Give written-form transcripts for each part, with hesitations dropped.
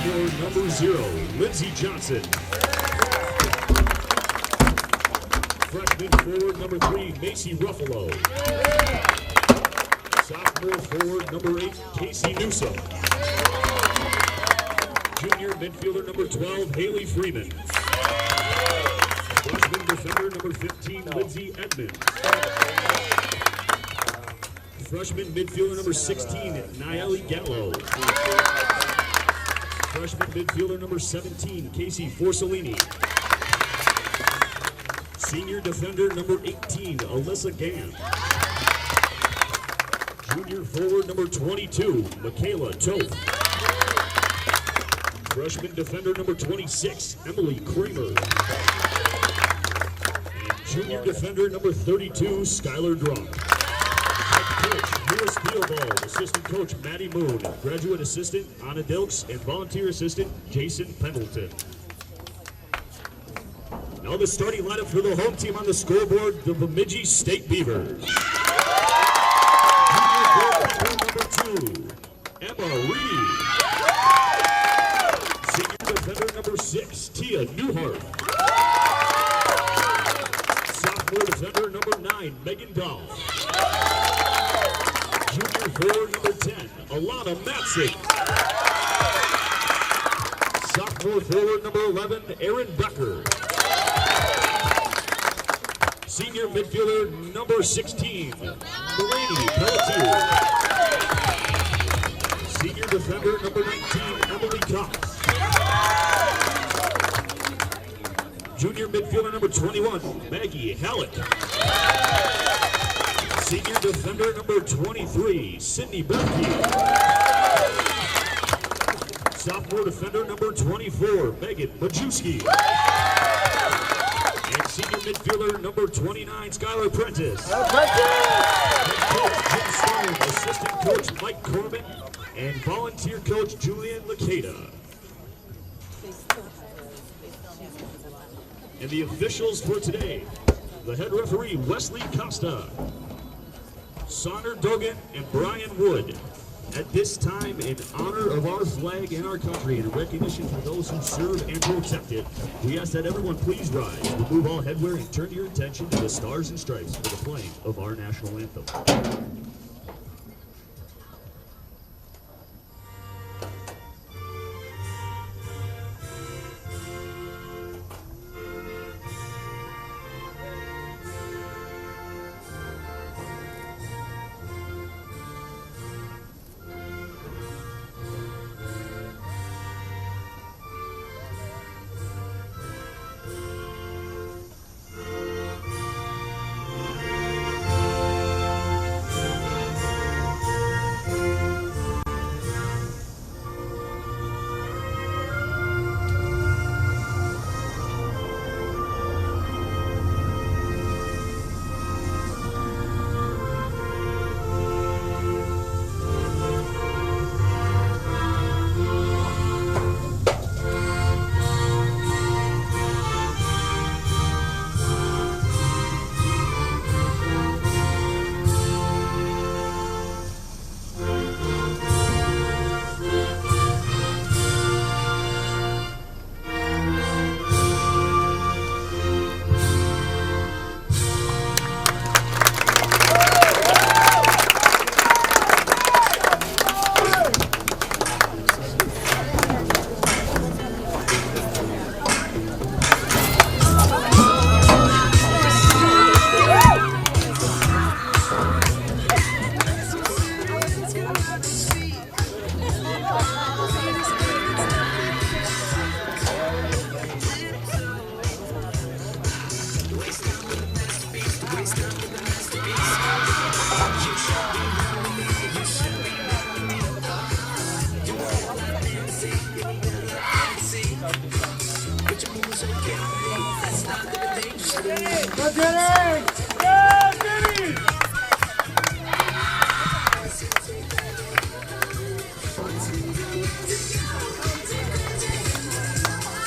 Sophomore number 0, Lindsey Johnson. Freshman forward number 3, Macy Ruffalo. Sophomore forward number 8, Casey Newsom. Junior midfielder number 12, Haley Freeman. Freshman defender number 15, Lindsay Edmonds. Freshman midfielder number 16, Nayeli Gallo. Freshman midfielder number 17, Casey Forcellini. Senior defender number 18, Alyssa Gann. Junior forward number 22, Michaela Toth. Freshman defender number 26, Emily Kramer. And junior defender number 32, Skylar Drunk. Head coach, Lewis Theobald. Assistant coach, Maddie Moon. Graduate assistant, Anna Dilks. And volunteer assistant, Jason Pendleton. Now the starting lineup for the home team on the scoreboard, the Bemidji State Beavers. Number 2, Emma Reedy. Senior defender number 6, Tia Newhart. Sophomore defender number 9, Megan Goff. Junior forward number 10, Alana Matzik. Sophomore forward number 11, Erin Becker. Senior midfielder number 16, Mulaney Pelletier. Senior defender number 19, Emily Cox. Junior midfielder number 21, Maggie Hallett. Senior defender number 23, Sydney Berkey. Sophomore defender number 24, Megan Majewski. And senior midfielder number 29, Skylar Prentice. Head coach Jim Stone, assistant coach Mike Corbin, and volunteer coach Julian Lakeda. And the officials for today, the head referee Wesley Costa, Sonner Dogan, and Brian Wood. At this time, in honor of our flag and our country, and in recognition for those who serve and protect it, we ask that everyone please rise, remove all headwear, and turn your attention to the stars and stripes for the playing of our national anthem.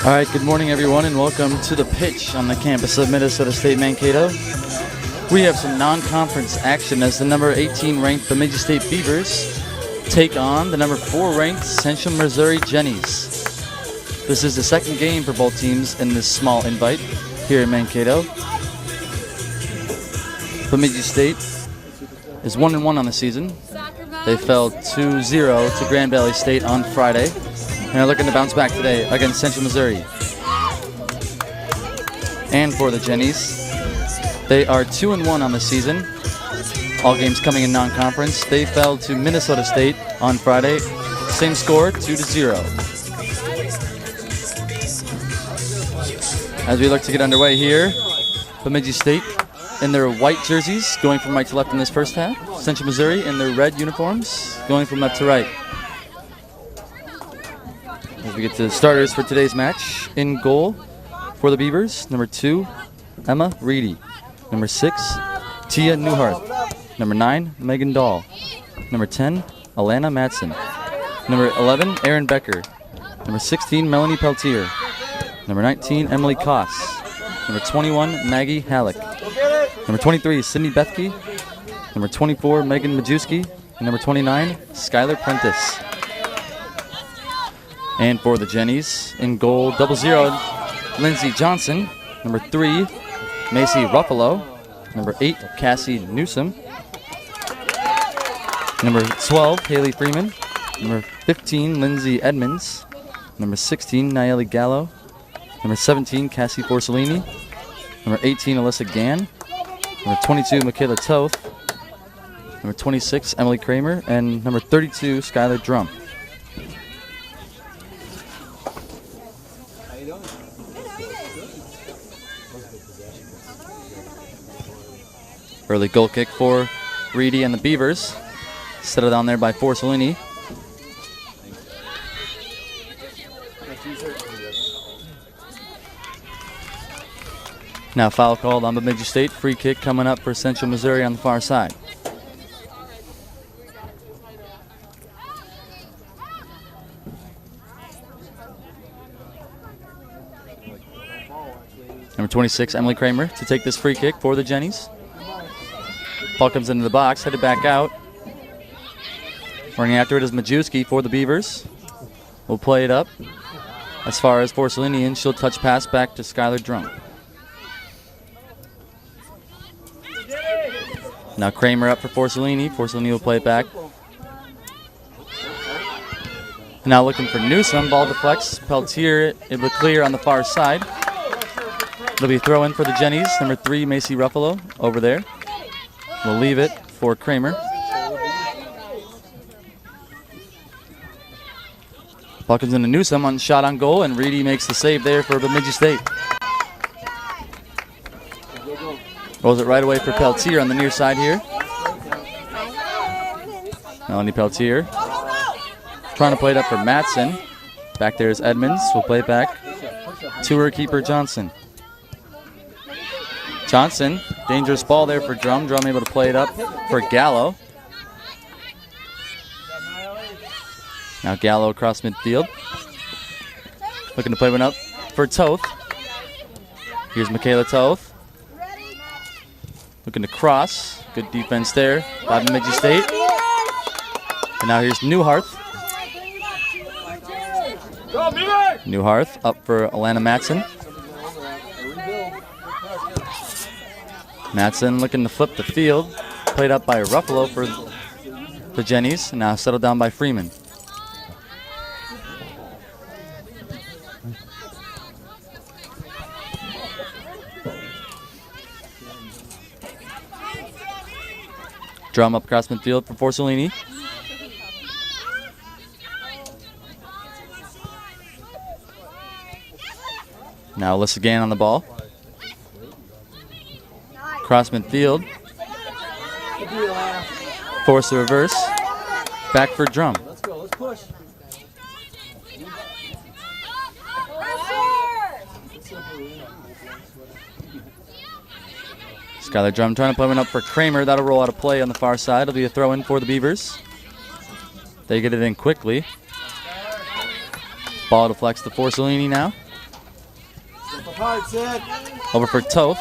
All right, good morning, everyone, and welcome to the pitch on the campus of Minnesota State Mankato. We have some non-conference action as the number 18 ranked Bemidji State Beavers take on the number 4 ranked Central Missouri Jennies. This is the second game for both teams in this small invite here in Mankato. Bemidji State is 1-1 on the season. They fell 2-0 to Grand Valley State on Friday, and are looking to bounce back today against Central Missouri. And for the Jennies, they are 2-1 on the season. All games coming in non-conference. They fell to Minnesota State on Friday. Same score, 2-0. As we look to get underway here, Bemidji State in their white jerseys, going from right to left in this first half. Central Missouri in their red uniforms, going from left to right. As we get to the starters for today's match, in goal for the Beavers, number 2, Emma Reedy. Number 6, Tia Newhart. Number 9, Megan Dahl. Number 10, Alana Matson. Number 11, Erin Becker. Number 16, Melanie Peltier. Number 19, Emily Koss. Number 21, Maggie Halleck. Number 23, Sydney Bethke. Number 24, Megan Majewski. And number 29, Skylar Prentice. And for the Jennies, in goal, 0-0, Lindsay Johnson. Number 3, Macy Ruffalo. Number 8, Cassie Newsom. Number 12, Haley Freeman. Number 15, Lindsay Edmonds. Number 16, Nayeli Gallo. Number 17, Cassie Porcellini. Number 18, Alyssa Gann. Number 22, Michaela Toth. Number 26, Emily Kramer. And number 32, Skylar Drum. Early goal kick for Reedy and the Beavers. Settled down there by Porcellini. Now foul called on Bemidji State. Free kick coming up for Central Missouri on the far side. Number 26, Emily Kramer, to take this free kick for the Jennies. Ball comes into the box, headed back out. Running after it is Majewski for the Beavers. We'll play it up as far as Porcellini, and she'll touch pass back to Skylar Drum. Now Kramer up for Porcellini. Porcellini will play it back. Now looking for Newsom. Ball deflects. Peltier able to clear on the far side. It'll be a throw in for the Jennies. Number 3, Macy Ruffalo over there. We'll leave it for Kramer. Ball comes into Newsom on shot on goal, and Reedy makes the save there for Bemidji State. Rolls it right away for Peltier on the near side here. Melanie Peltier trying to play it up for Matson. Back there is Edmonds. We'll play it back to her keeper, Johnson. Johnson, dangerous ball there for Drum. Drum able to play it up for Gallo. Now Gallo across midfield. Looking to play one up for Toth. Here's Michaela Toth. Looking to cross. Good defense there by Bemidji State. And now here's Newharth. Newharth up for Alana Matson. Matson looking to flip the field. Played up by Ruffalo for the Jennies. And now settled down by Freeman. Drum up across midfield for Porcellini. Now Alyssa Gann on the ball. Cross midfield. Force the reverse. Back for Drum. Let's go. Let's push. Skylar Drum trying to play one up for Kramer. That'll roll out of play on the far side. It'll be a throw in for the Beavers. They get it in quickly. Ball deflects to Porcellini now. Over for Toth.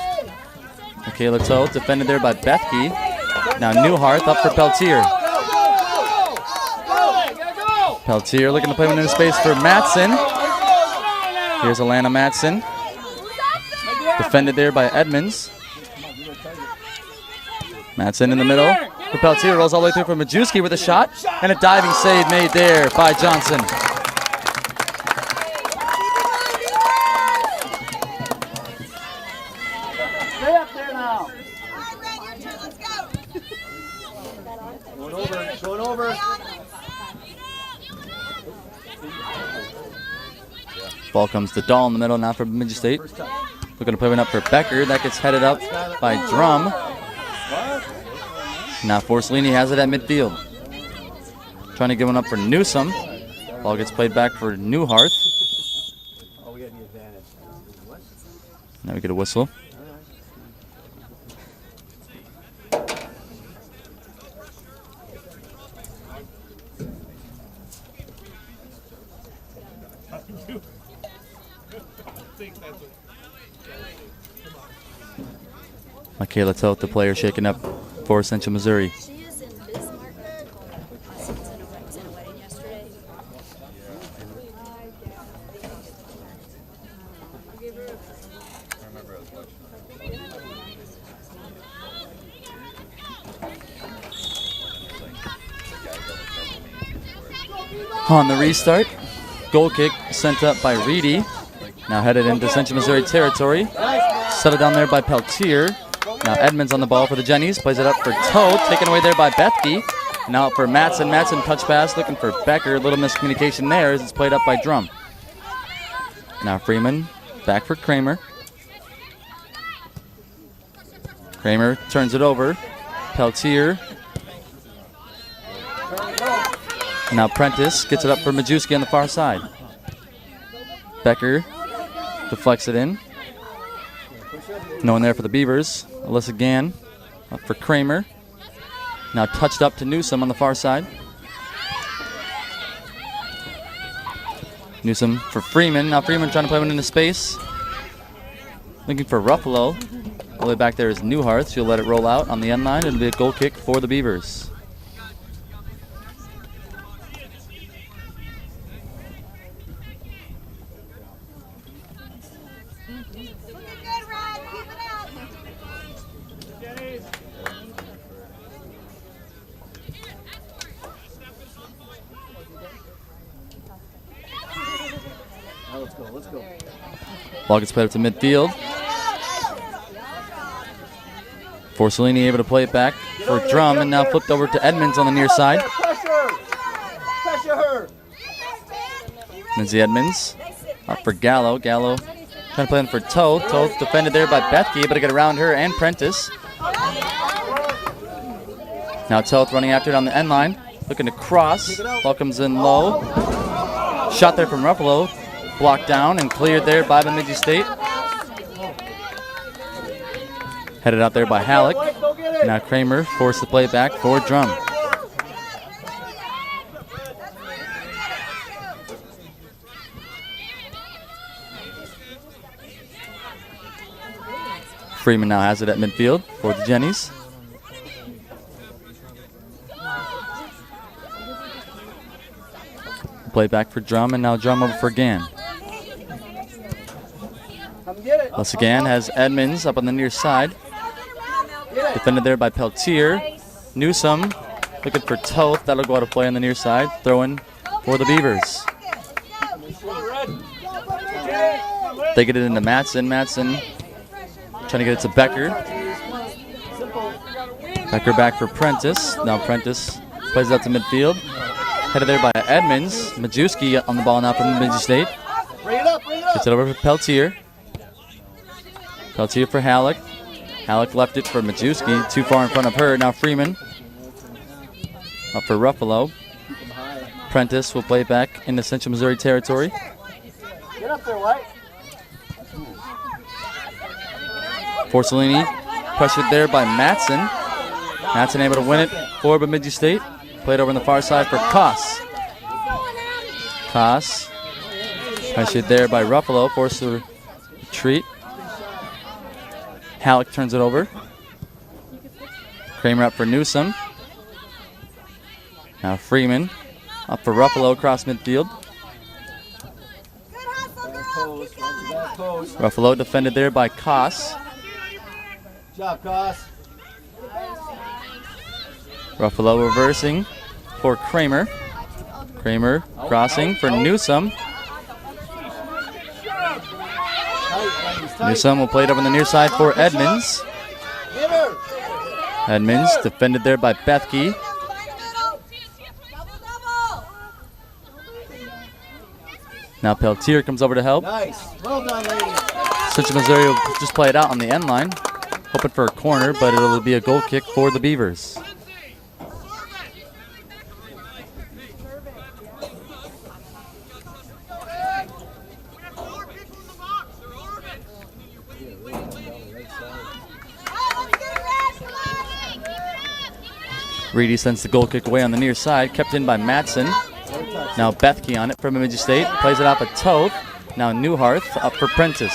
Michaela Toth defended there by Bethke. Now Newharth up for Peltier. Peltier looking to play one in space for Matson. Here's Alana Matson. Defended there by Edmonds. Matson in the middle. For Peltier, rolls all the way through for Majewski with a shot. And a diving save made there by Johnson. Stay up there now. Going over. Ball comes to Dahl in the middle now for Bemidji State. Looking to play one up for Becker. That gets headed up by Drum. Now Forcellini has it at midfield. Trying to get one up for Newsom. Ball gets played back for Newhart. Now we get a whistle. Michaela Toth, the player shaking up for Central Missouri. She is in Bismarck. She was in a wedding yesterday. On the restart, goal kick sent up by Reedy. Now headed into Central Missouri territory. Settled down there by Peltier. Now Edmonds on the ball for the Jennies. Plays it up for Toad. Taken away there by Bethke. Now out for Matson. Matson touch pass looking for Becker. A little miscommunication there as it's played up by Drum. Now Freeman back for Kramer. Kramer turns it over. Peltier. Now Prentice gets it up for Majewski on the far side. Becker deflects it in. No one there for the Beavers. Alyssa Gann up for Kramer. Now touched up to Newsom on the far side. Newsom for Freeman. Now Freeman trying to play one into space. Looking for Ruffalo. All the way back there is Newharth. She'll let it roll out on the end line. It'll be a goal kick for the Beavers. Let's go. Ball gets played up to midfield. Forcellini able to play it back for Drum, and now flipped over to Edmonds on the near side. Pressure her. Lindsay Edmonds up for Gallo. Gallo trying to play in for Toth. Toth defended there by Bethke, able to get around her and Prentice. Now Toth running after it on the end line, looking to cross. Ball comes in low. Shot there from Ruffalo. Blocked down and cleared there by Bemidji State. Headed out there by Halleck. Now Kramer forced to play it back for Drum. Freeman now has it at midfield for the Jennies. Play back for Drum, and now Drum over for Gann. Again has Edmonds up on the near side. Defended there by Peltier. Newsom looking for Toth. That'll go out of play on the near side. Throwing for the Beavers. They get it into Matson. Matson trying to get it to Becker. Becker back for Prentice. Now Prentice plays it out to midfield. Headed there by Edmonds. Majewski on the ball now from Bemidji State. Gets it over for Peltier. Peltier for Halleck. Halleck left it for Majewski. Too far in front of her. Now Freeman. Up for Ruffalo. Prentice will play back into Central Missouri territory. Get up there, White. Forcellini pressured there by Matson. Matson able to win it for Bemidji State. Played over on the far side for Koss. Koss pressured there by Ruffalo. Forced to retreat. Halleck turns it over. Kramer up for Newsom. Now Freeman up for Ruffalo across midfield. Good hustle, girl. Keep Ruffalo defended there by Koss. Good job, Koss. Ruffalo reversing for Kramer. Kramer crossing for Newsome. Newsome will play it over on the near side for Edmonds. Edmonds defended there by Bethke. Now Peltier comes over to help. Nice. Well done, ladies. Central Missouri will just play it out on the end line, hoping for a corner, but it'll be a goal kick for the Beavers. Reedy sends the goal kick away on the near side, kept in by Matson. Now Bethke on it from Bemidji State, plays it off of Toth. Now Newharth up for Prentice.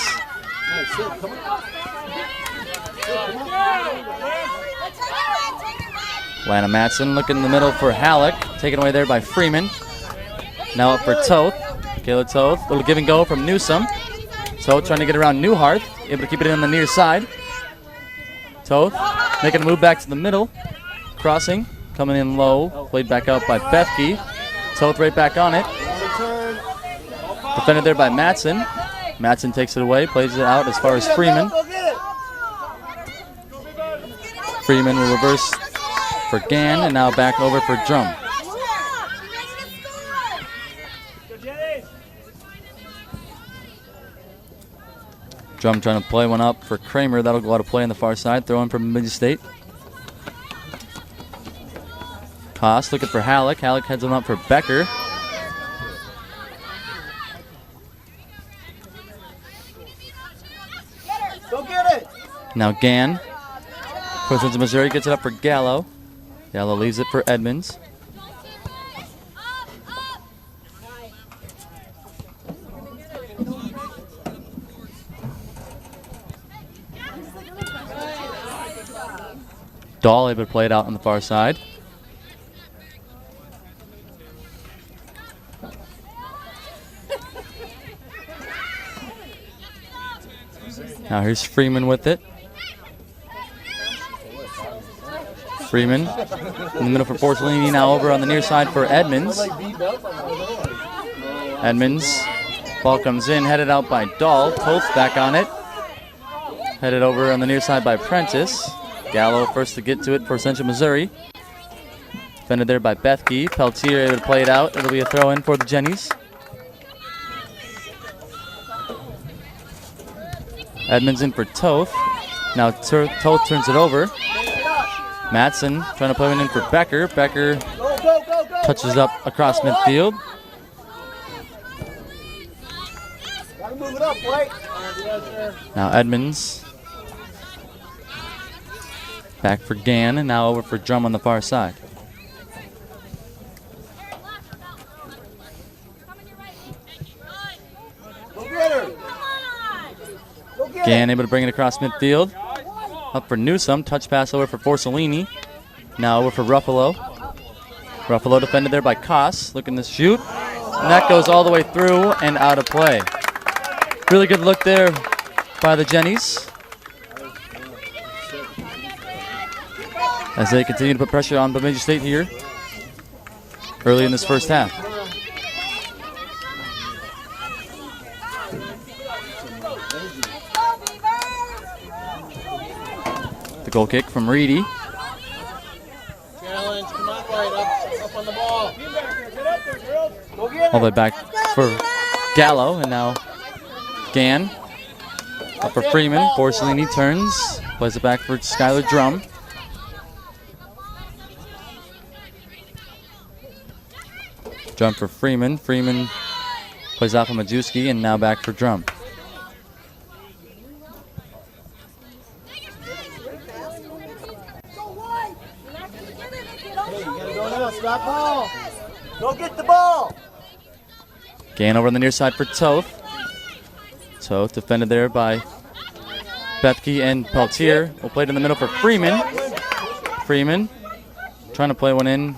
Lana Matson looking in the middle for Halleck, taken away there by Freeman. Now up for Toth. Kayla Toth, little give and go from Newsome. Toth trying to get around Newharth, able to keep it in on the near side. Toth making a move back to the middle. Crossing, coming in low, played back out by Bethke. Toth right back on it. Defended there by Matson. Matson takes it away, plays it out as far as Freeman. Freeman will reverse for Gann, and now back over for Drum. Drum trying to play one up for Kramer. That'll go out of play on the far side. Throw in from Bemidji State. Koss looking for Halleck. Halleck heads him up for Becker. Go get it. Now Gann. Central Missouri gets it up for Gallo. Gallo leaves it for Edmonds. Dahl able to play it out on the far side. Now here's Freeman with it. Freeman in the middle for Porcellini, now over on the near side for Edmonds. Edmonds, ball comes in, headed out by Dahl. Toth back on it. Headed over on the near side by Prentice. Gallo first to get to it for Central Missouri. Defended there by Bethke. Peltier able to play it out. It'll be a throw in for the Jennies. Edmonds in for Toth. Now Toth turns it over. Matson trying to play one in for Becker. Becker touches up across midfield. Gotta move it up, Blake. Now Edmonds. Back for Gann, and now over for Drum on the far side. Go get her. Go get Gann able to bring it across midfield. Up for Newsome. Touch pass over for Porcellini. Now over for Ruffalo. Ruffalo defended there by Koss. Looking to shoot. And that goes all the way through and out of play. Really good look there by the Jennies, as they continue to put pressure on Bemidji State here early in this first half. The goal kick from Reedy. Challenge, come on, Blake, up on the ball. Get up there, girls. Go get All the way back for Gallo, and now Gann. Up for Freeman. Porcellini turns, plays it back for Skylar Drum. Drum for Freeman. Freeman plays off of Majewski, and now back for Drum. Hey, you gotta go now. Stop ball. Go get the ball. Gann over on the near side for Toth. Toth defended there by Bethke and Peltier. Will play it in the middle for Freeman. Freeman trying to play one in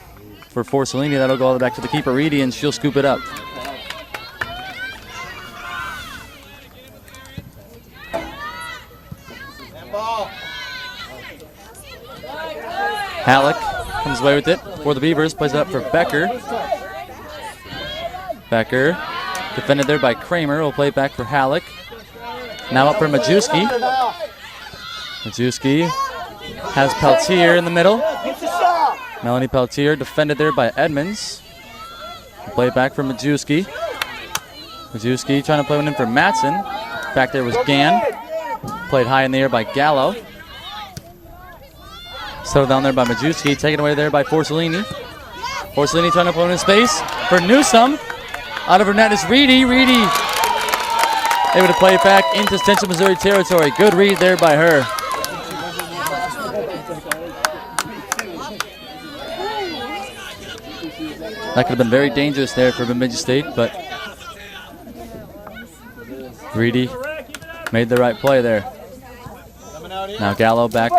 for Porcellini. That'll go all the way back to the keeper, Reedy, and she'll scoop it up. ball. Halleck comes away with it for the Beavers. Plays it up for Becker. Becker defended there by Kramer. Will play it back for Halleck. Now up for Majewski. Majewski has Peltier in the middle. Melanie Peltier defended there by Edmonds. Play it back for Majewski. Majewski trying to play one in for Matson. Back there was Gann. Played high in the air by Gallo. Settled down there by Majewski. Taken away there by Forcellini. Forcellini trying to play one in space for Newsome. Out of her net is Reedy. Reedy able to play it back into Central Missouri territory. Good read there by her. That could have been very dangerous there for Bemidji State, but Reedy made the right play there. Now Gallo back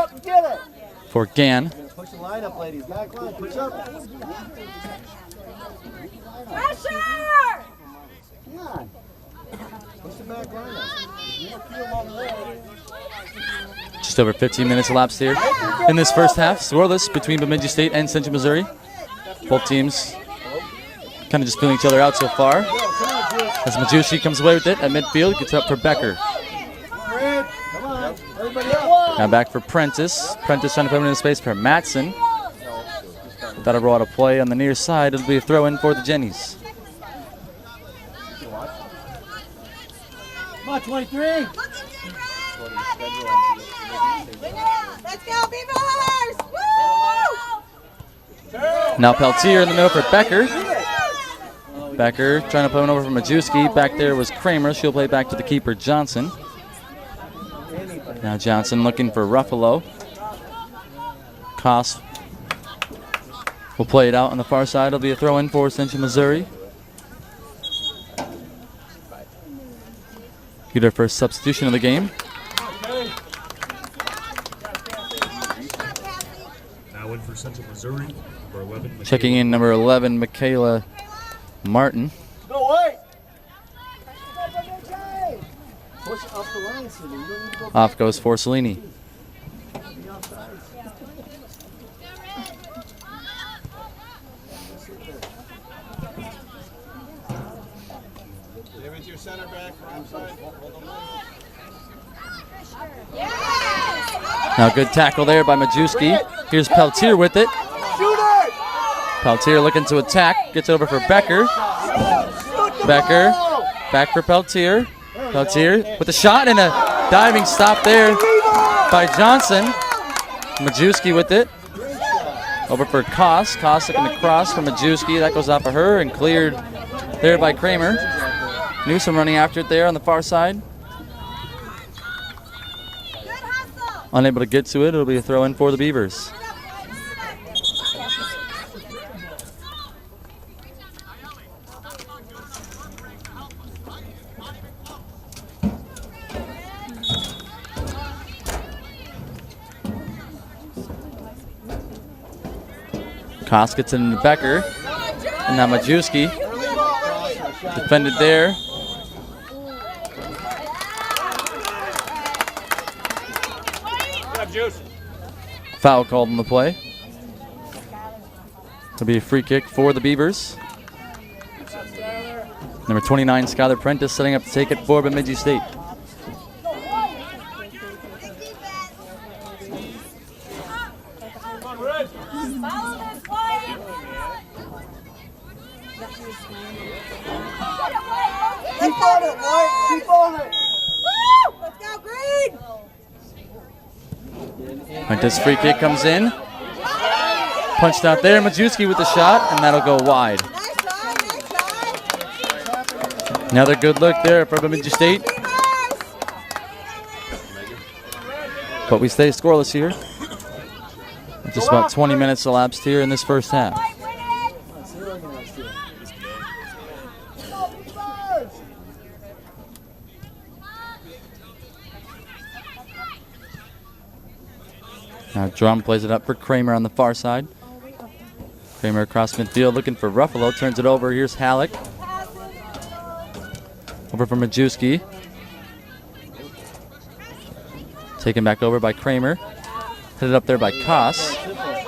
for Gann. Push the line up, ladies. Back line, push up. Pressure! Come on. Push the back line up. Just over 15 minutes elapsed here in this first half. Scoreless between Bemidji State and Central Missouri. Both teams kind of just feeling each other out so far. As Majewski comes away with it at midfield, gets up for Becker. Now back for Prentice. Prentice trying to put him in space for Matson. That'll roll out a play on the near side. It'll be a throw in for the Jennies. Come on, 23. Let's go, Beavers! Woo! Now Peltier in the middle for Becker. Becker trying to play one over for Majewski. Back there was Kramer. She'll play back to the keeper, Johnson. Now Johnson looking for Ruffalo. Koss will play it out on the far side. It'll be a throw in for Central Missouri. Get our first substitution of the game. Now in for Central Missouri, number 11. Checking in number 11, Michaela Martin. No, wait. Push up the line, Cindy. You don't need to go back. Off goes Forcellini. Give it to your center back. Now good tackle there by Majewski. Here's Peltier with it. Shoot it! Peltier looking to attack. Gets over for Becker. Becker back for Peltier. Peltier with a shot and a diving stop there by Johnson. Majewski with it. Over for Koss. Koss looking to cross from Majewski. That goes off of her and cleared there by Kramer. Newsome running after it there on the far side. Unable to get to it. It'll be a throw in for the Beavers. Koss gets it into Becker. And now Majewski defended there. Foul called on the play. It'll be a free kick for the Beavers. Number 29, Skylar Prentice, setting up to take it for Bemidji State. Keep on it, White. Keep on it. Woo! Let's go, Green! Prentice free kick comes in. Punched out there. Majewski with the shot, and that'll go wide. Nice try, nice try. Another good look there for Bemidji State. But we stay scoreless here. Just about 20 minutes elapsed here in this first half. Now Drum plays it up for Kramer on the far side. Kramer across midfield looking for Ruffalo. Turns it over. Here's Halleck. Over for Majewski. Taken back over by Kramer. Headed up there by Koss.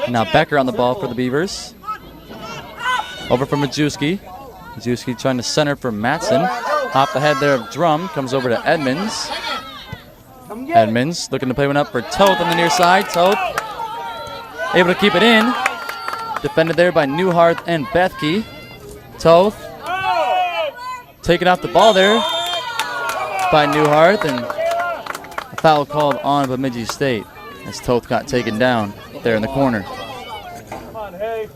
Now Becker on the ball for the Beavers. Over from Majewski. Majewski trying to center for Matson. Off the head there of Drum. Comes over to Edmonds. Edmonds looking to play one up for Toth on the near side. Toth able to keep it in. Defended there by Newhart and Bethke. Toth taking off the ball there by Newhart, and a foul called on Bemidji State as Toth got taken down there in the corner. Come on, hey.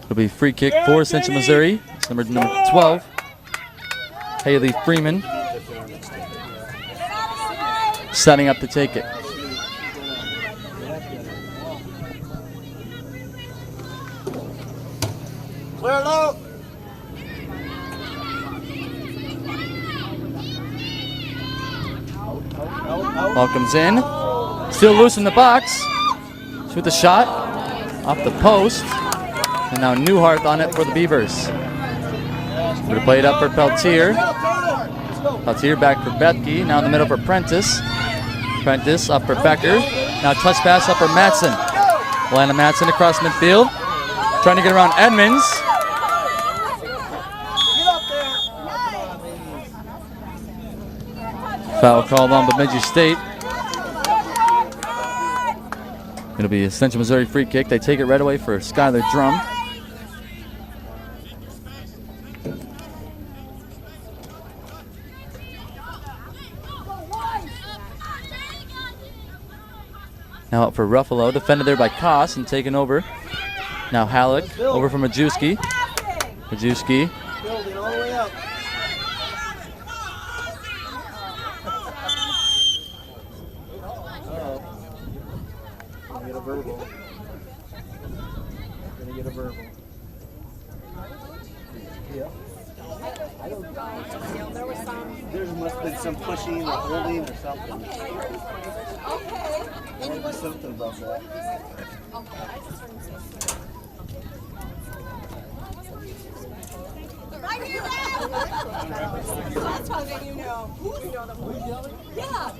It'll be free kick for Central Missouri. It's number 12, Haley Freeman, setting up to take it. Clear it out. Ball comes in. Still loose in the box. Shoot the shot off the post. And now Newhart on it for the Beavers. Going to play it up for Peltier. Peltier back for Bethke. Now in the middle for Prentice. Prentice up for Becker. Now touch pass up for Matson. Lana Matson across midfield. Trying to get around Edmonds. Foul called on Bemidji State. It'll be a Central Missouri free kick. They take it right away for Skylar Drum. Now up for Ruffalo, defended there by Koss and taken over. Now Halleck over from Majewski. Majewski. Building all the way up. Gonna get a verbal. Gonna get a verbal. Yeah. There must have been some pushing or holding or something. There was something about that. Right here, that's how then you know. Yeah.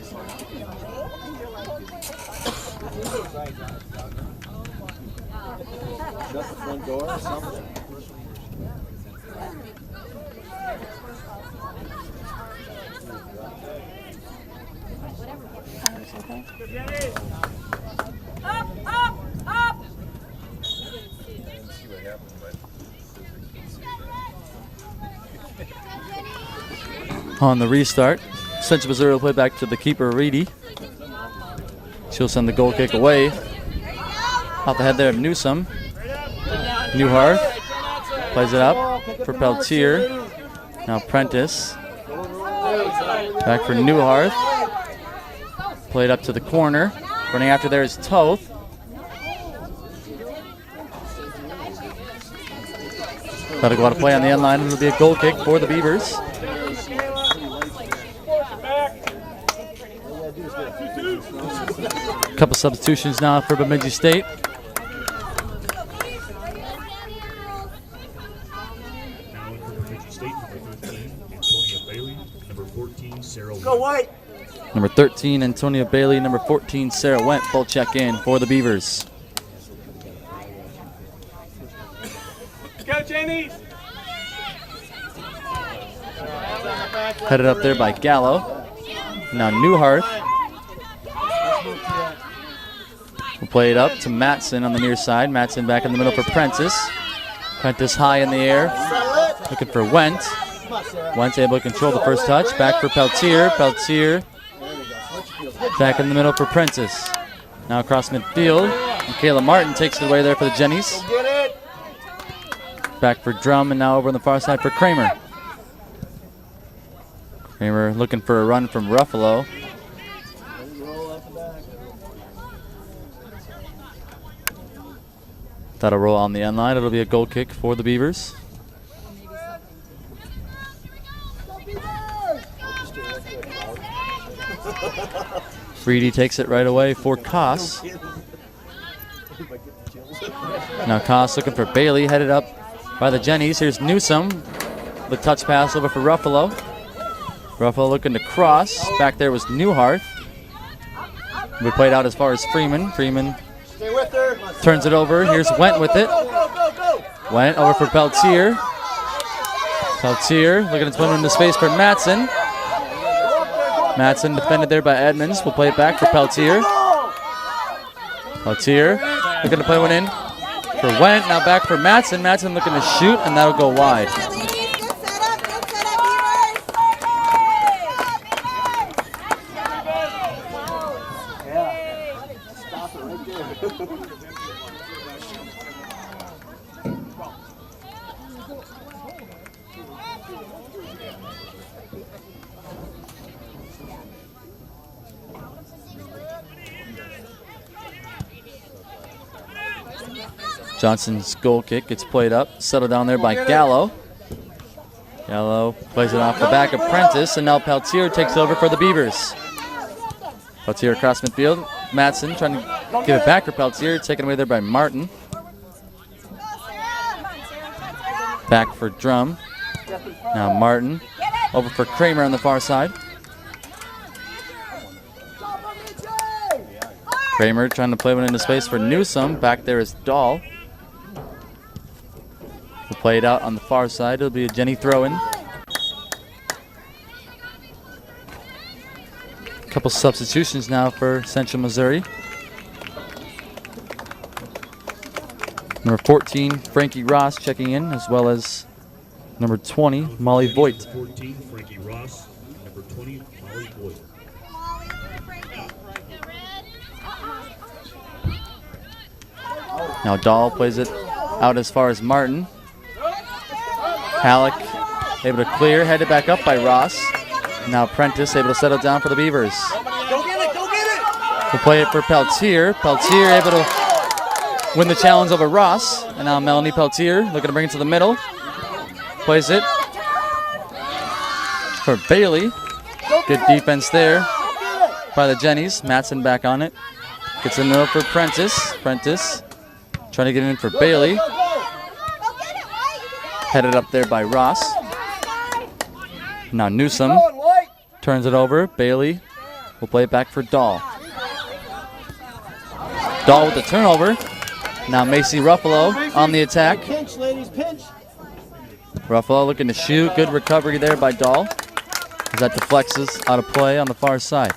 Shut the front door or something. Up. On the restart, Central Missouri will play back to the keeper, Reedy. She'll send the goal kick away. Off the head there of Newsome. Newhart plays it up for Peltier. Now Prentice. Back for Newhart. Played up to the corner. Running after there is Toth. Got to go out of play on the end line. It'll be a goal kick for the Beavers. A couple substitutions now for Bemidji State. Now in for Bemidji State, number 13, Antonia Bailey, number 14, Sarah Go White. White! Number 13, Antonia Bailey. Number 14, Sarah Went. Full check in for the Beavers. Go, Jenny! Headed up there by Gallo. Now Newhart will play it up to Matson on the near side. Matson back in the middle for Prentice. Prentice high in the air. Looking for Went. Went's able to control the first touch. Back for Peltier. Peltier back in the middle for Prentice. Now across midfield. Michaela Martin takes it away there for the Jennies. Get it! Back for Drum and now over on the far side for Kramer. Kramer looking for a run from Ruffalo. That'll roll on the end line. It'll be a goal kick for the Beavers. Reedy takes it right away for Koss. Now Koss looking for Bailey, headed up by the Jennies. Here's Newsome. The touch pass over for Ruffalo. Ruffalo looking to cross. Back there was Newhart. We played out as far as Freeman. Freeman Stay with her. turns it over. Here's Went with it. Went over for Peltier. Peltier looking to swim into space for Matson. Matson defended there by Edmonds. We'll play it back for Peltier. Peltier looking to play one in for Went. Now back for Matson. Matson looking to shoot, and that'll go wide. Johnson's goal kick gets played up, settled down there by Gallo. Gallo plays it off the back of Prentice, and now Peltier takes over for the Beavers. Peltier across midfield. Matson trying to give it back for Peltier, taken away there by Martin. Back for Drum. Now Martin over for Kramer on the far side. Kramer trying to play one into space for Newsome. Back there is Dahl. We'll play it out on the far side. It'll be a Jenny throw-in. Couple substitutions now for Central Missouri. Number 14, Frankie Ross checking in, as well as number 20, Molly Voigt. 14, Frankie Ross. Number 20, Molly Voigt. Now Dahl plays it out as far as Martin. Halleck able to clear, headed back up by Ross. Now Prentice able to settle down for the Beavers. Go get it, go get it. We'll play it for Peltier. Peltier able to win the challenge over Ross. And now Melanie Peltier looking to bring it to the middle. Plays it for Bailey. Good defense there by the Jennies. Matson back on it. Gets in the middle for Prentice. Prentice trying to get in for Bailey. Headed up there by Ross. Now Newsome turns it over. Bailey will play it back for Dahl. Dahl with the turnover. Now Macy Ruffalo on the attack. Pinch, ladies, pinch. Ruffalo looking to shoot. Good recovery there by Dahl. As that deflects us out of play on the far side.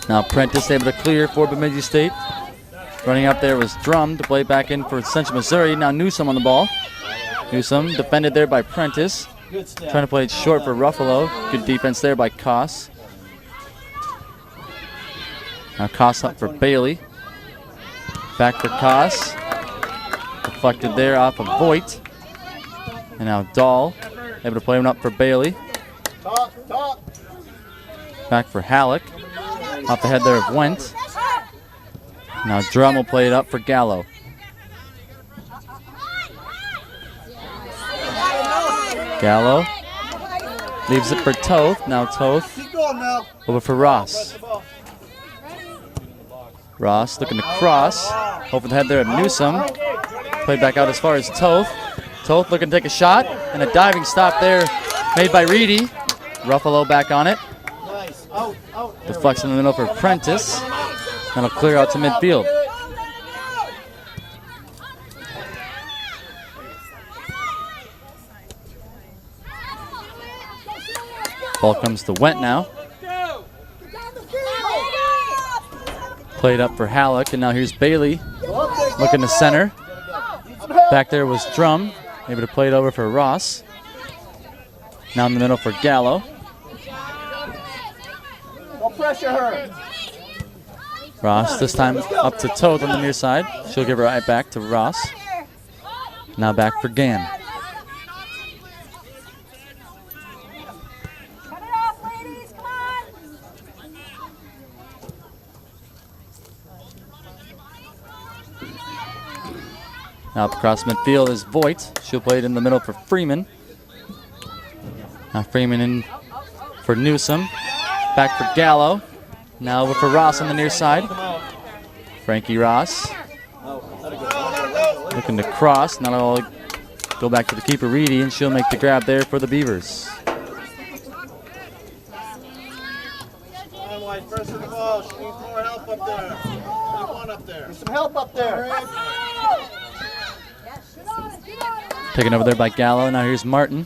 Now Prentice able to clear for Bemidji State. Running up there was Drum to play back in for Central Missouri. Now Newsome on the ball. Newsome defended there by Prentice. Trying to play it short for Ruffalo. Good defense there by Koss. Now Koss up for Bailey. Back for Koss. Deflected there off of Voigt. And now Dahl able to play one up for Bailey. Back for Halleck. Off the head there of Went. Now Drum will play it up for Gallo. Gallo leaves it for Toth. Now Toth over for Ross. Ross looking to cross. Over the head there of Newsome. Played back out as far as Toth. Toth looking to take a shot. And a diving stop there made by Reedy. Ruffalo back on it. Deflects in the middle for Prentice. That'll clear out to midfield. Ball comes to Went now. Played up for Halleck, and now here's Bailey looking to center. Back there was Drum, able to play it over for Ross. Now in the middle for Gallo. Don't pressure her. Ross this time up to Toth on the near side. She'll give it right back to Ross. Now back for Gann. Now up across midfield is Voigt. She'll play it in the middle for Freeman. Now Freeman in for Newsom. Back for Gallo. Now over for Ross on the near side. Frankie Ross. Looking to cross. Now it'll go back to the keeper, Reedy, and she'll make the grab there for the Beavers. Press the ball. She needs more help up there. Need one up there. Need some help up there. Taken over there by Gallo. Now here's Martin.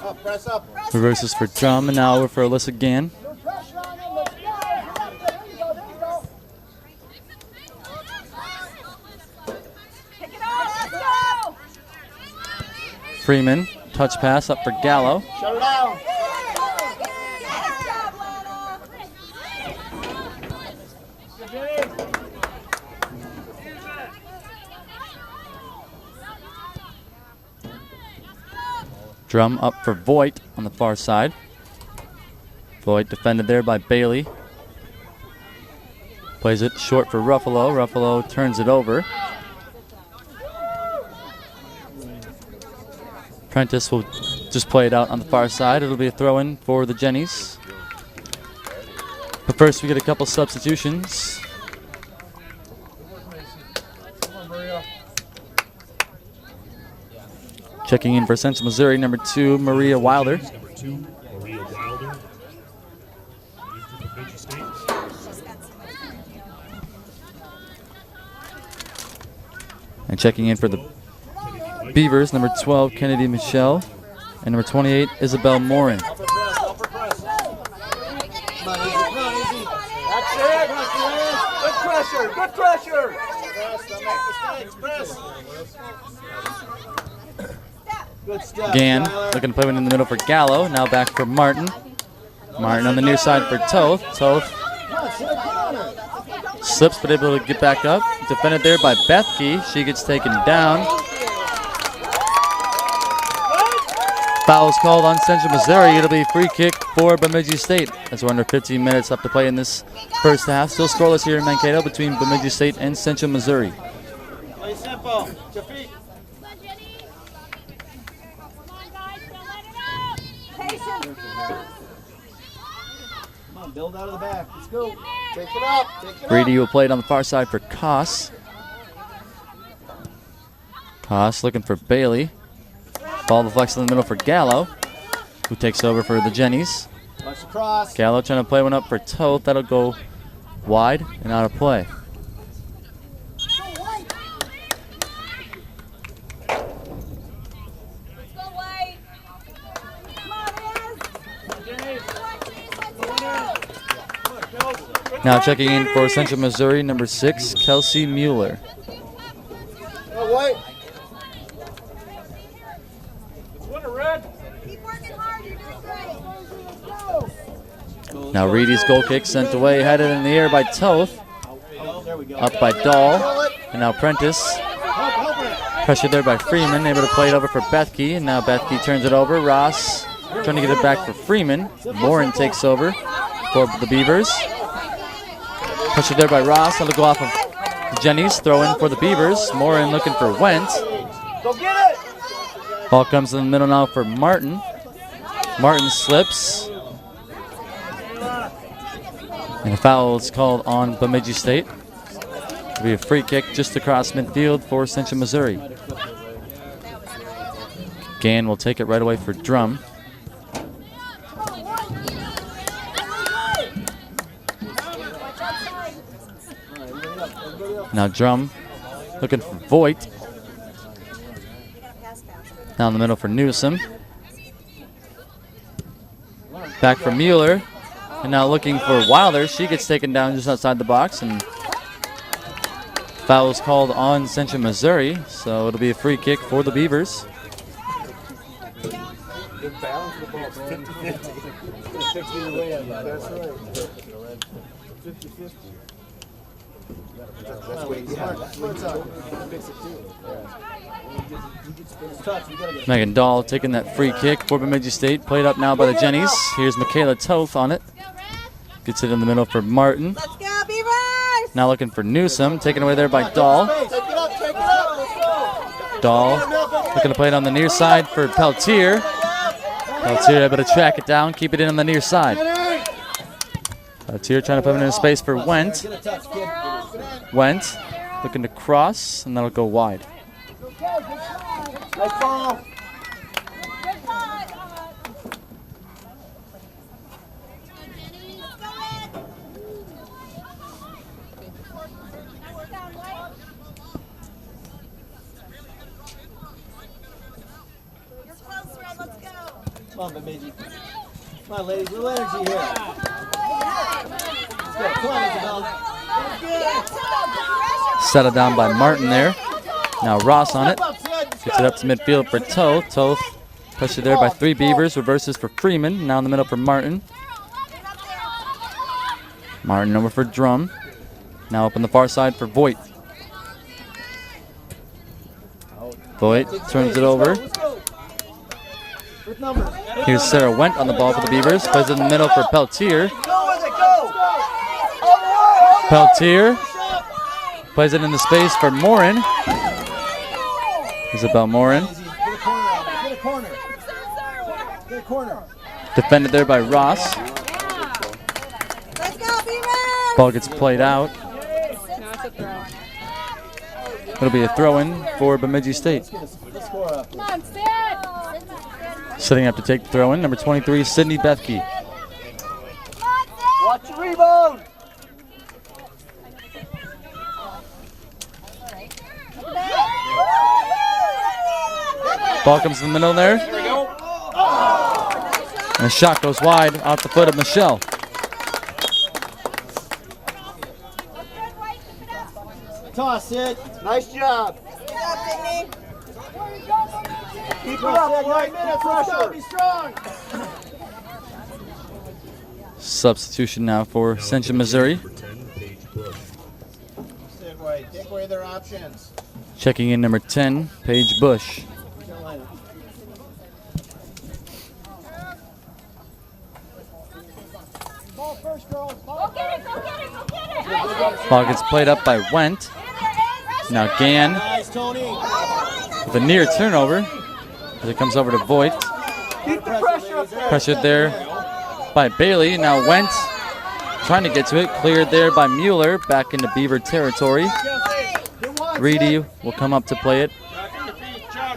Up, press up. Reverses for Drum, and now over for Alyssa Gann. Freeman, touch pass up for Gallo. Shut her down. Drum up for Voigt on the far side. Voigt defended there by Bailey. Plays it short for Ruffalo. Ruffalo turns it over. Prentice will just play it out on the far side. It'll be a throw-in for the Jennies. But first we get a couple substitutions. Checking in for Central Missouri, number 2, Maria Wilder. Number 2, Maria Wilder. Bemidji State. And checking in for the Beavers, number 12, Kennedy Michelle. And number 28, Isabel Morin. Upper press, upper press. Come on, easy, come on, easy. That's it. Good pressure, good pressure. Press, don't make mistakes, press. Good step, Gann Tyler. looking to play one in the middle for Gallo. Now back for Martin. Martin on the near side for Toth. Toth slips but able to get back up. Defended there by Bethke. She gets taken down. Foul is called on Central Missouri. It'll be a free kick for Bemidji State as we're under 15 minutes left to play in this first half. Still scoreless here in Mankato between Bemidji State and Central Missouri. Play simple. Your feet. Come on, build out of the back. Let's go. Take it up. Take it up. Reedy will play it on the far side for Koss. Koss looking for Bailey. Ball deflects in the middle for Gallo, who takes over for the Jennies. Watch the cross. Gallo trying to play one up for Toth. That'll go wide and out of play. Now checking in for Central Missouri, number 6, Kelsey Muller. Oh, wait. Keep working hard, you're doing great. Now Reedy's goal kick sent away, headed in the air by Toth. Oh, there we go. Up by Dahl. And now Prentice. Help her. Pressured there by Freeman, able to play it over for Bethke. And now Bethke turns it over. Ross trying to get it back for Freeman. Morin takes over for the Beavers. Pressured there by Ross. That'll go off of the Jennies. Throw in for the Beavers. Morin looking for Went. Go get it. Ball comes in the middle now for Martin. Martin slips. And a foul is called on Bemidji State. It'll be a free kick just across midfield for Central Missouri. Gann will take it right away for Drum. Now Drum looking for Voigt. Down the middle for Newsom. Back for Mueller. And now looking for Wilder. She gets taken down just outside the box. And foul is called on Central Missouri. So it'll be a free kick for the Beavers. Good balance of the ball, man. 50 away on that. That's right. 50-50. That's what he's Megan Dahl taking that free kick for Bemidji State. Played up now by the Jennies. Here's Michaela Toth on it. Gets it in the middle for Martin. Let's go, Beavers! Now looking for Newsom, taken away there by Dahl. Take it up, take it up. Let's go. Dahl looking to play it on the near side for Peltier. Peltier able to track it down, keep it in on the near side. Peltier trying to put it in space for Wendt. Get a touch, kid. Wendt looking to cross, and that'll go wide. Nice ball. Come on, Bemidji. Come on, ladies. Little energy here. Let's go. Come on, Isabel. Settled down by Martin there. Now Ross on it. Gets it up to midfield for Toth. Toth pushed it there by 3 Beavers. Reverses for Freeman. Now in the middle for Martin. Martin over for Drum. Now up on the far side for Voigt. Voigt turns it over. Here's Sarah Wendt on the ball for the Beavers. Plays it in the middle for Peltier. Peltier plays it in the space for Morin. Isabel Morin. Get a corner. Get a corner. Defended there by Ross. Let's go, Beavers! Ball gets played out. It'll be a throw-in for Bemidji State. Let's score up. Come on, sit! Setting up to take the throw-in, number 23, Sydney Bethke. Watch your rebound. Ball comes in the middle there. And the shot goes wide off the foot of Michelle. Toss it. Nice job. Good job, Sydney. Keep it up. 9 minutes. Pressure. Be strong. Substitution now for Central Missouri. For 10, Paige Bush. Sit right. Take away their options. Checking in number 10, Paige Bush. Ball first, girls. Go get it, go get it, go get it! Ball gets played up by Wendt. Now Gann Nice, Tony. with a near turnover as it comes over to Voigt. Keep the pressure up there. Pressured there by Bailey. Now Wendt trying to get to it. Cleared there by Mueller. Back into Beaver territory. Reedy will come up to play it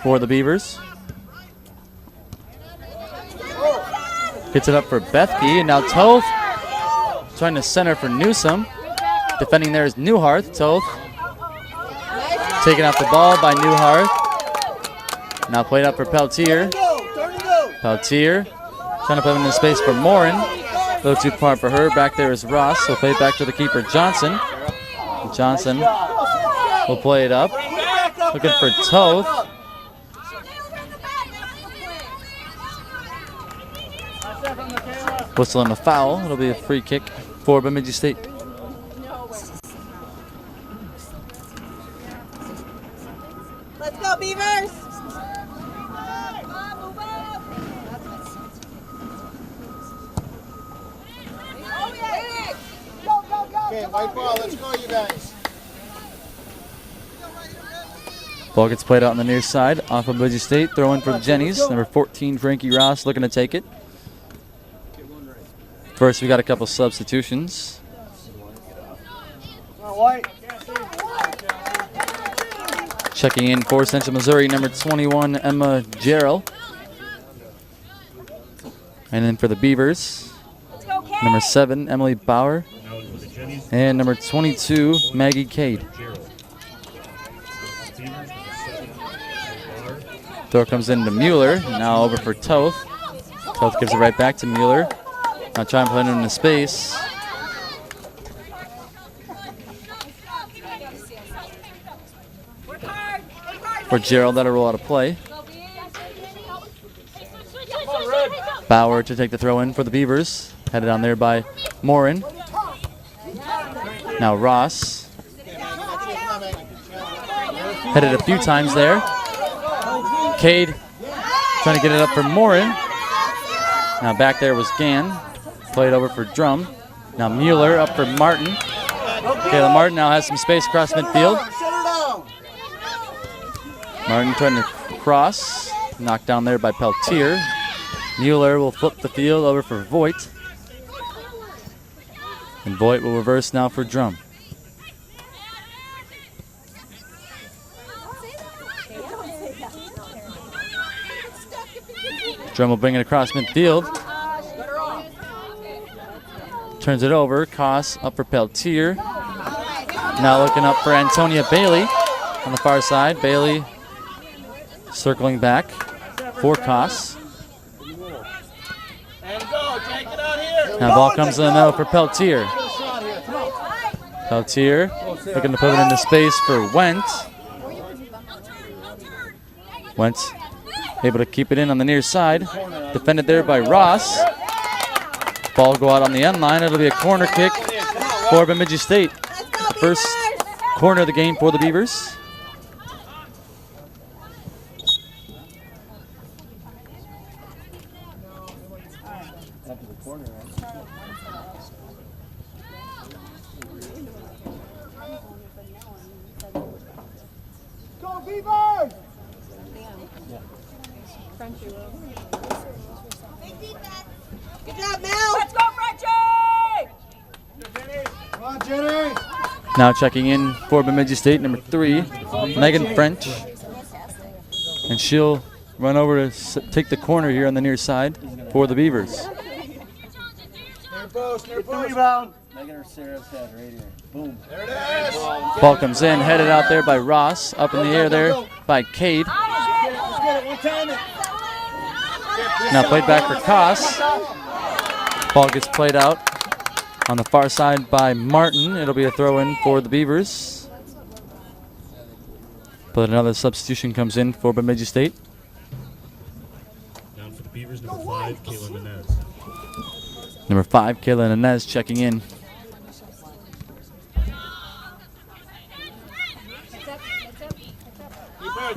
for the Beavers. Gets it up for Bethke. And now Toth trying to center for Newsom. Defending there is Newharth. Toth taking out the ball by Newharth. Now played up for Peltier. Peltier trying to put him in space for Morin. A little too far for her. Back there is Ross. Will play it back to the keeper Johnson. Johnson will play it up. Looking for Toth. Whistle and a foul. It'll be a free kick for Bemidji State. Let's go, Beavers! Okay, white ball. Let's go, you guys. Ball gets played out on the near side off of Bemidji State. Throw in for the Jennies. Number 14, Frankie Ross looking to take it. First, we got a couple substitutions. Checking in for Central Missouri, number 21, Emma Jarrell. And then for the Beavers, number 7, Emily Bauer. And number 22, Maggie Cade. Throw comes into Mueller. Now over for Toth. Toth gives it right back to Mueller. Now try and put it into space. For Gerald, that'll roll out of play. Bauer to take the throw in for the Beavers. Headed on there by Morin. Now Ross. Headed a few times there. Cade trying to get it up for Morin. Now back there was Gann. Played over for Drum. Now Mueller up for Martin. Kayla Martin now has some space across midfield. Shut her down. Martin trying to cross. Knocked down there by Peltier. Mueller will flip the field over for Voigt. And Voigt will reverse now for Drum. Drum will bring it across midfield. Turns it over. Koss up for Peltier. Now looking up for Antonia Bailey on the far side. Bailey circling back for Koss. Now ball comes in the middle for Peltier. Peltier looking to put it into space for Wentz. Wentz able to keep it in on the near side. Defended there by Ross. Ball go out on the end line. It'll be a corner kick for Bemidji State. First corner of the game for the Beavers. Go Beavers! Good job, Mel. Let's go, Frenchie! Come on, Jenny! Now checking in for Bemidji State, number 3, Megan French. And she'll run over to take the corner here on the near side for the Beavers. Near post, near post. Rebound. Megan or Sarah's head right here. Boom. There it is. Ball comes in, headed out there by Ross. Up in the air there by Cade. Let's get it one time. Now played back for Koss. Ball gets played out on the far side by Martin. It'll be a throw in for the Beavers. But another substitution comes in for Bemidji State. Down for the Beavers, number 5, Kayla Menez. Number 5, Kayla Inez checking in.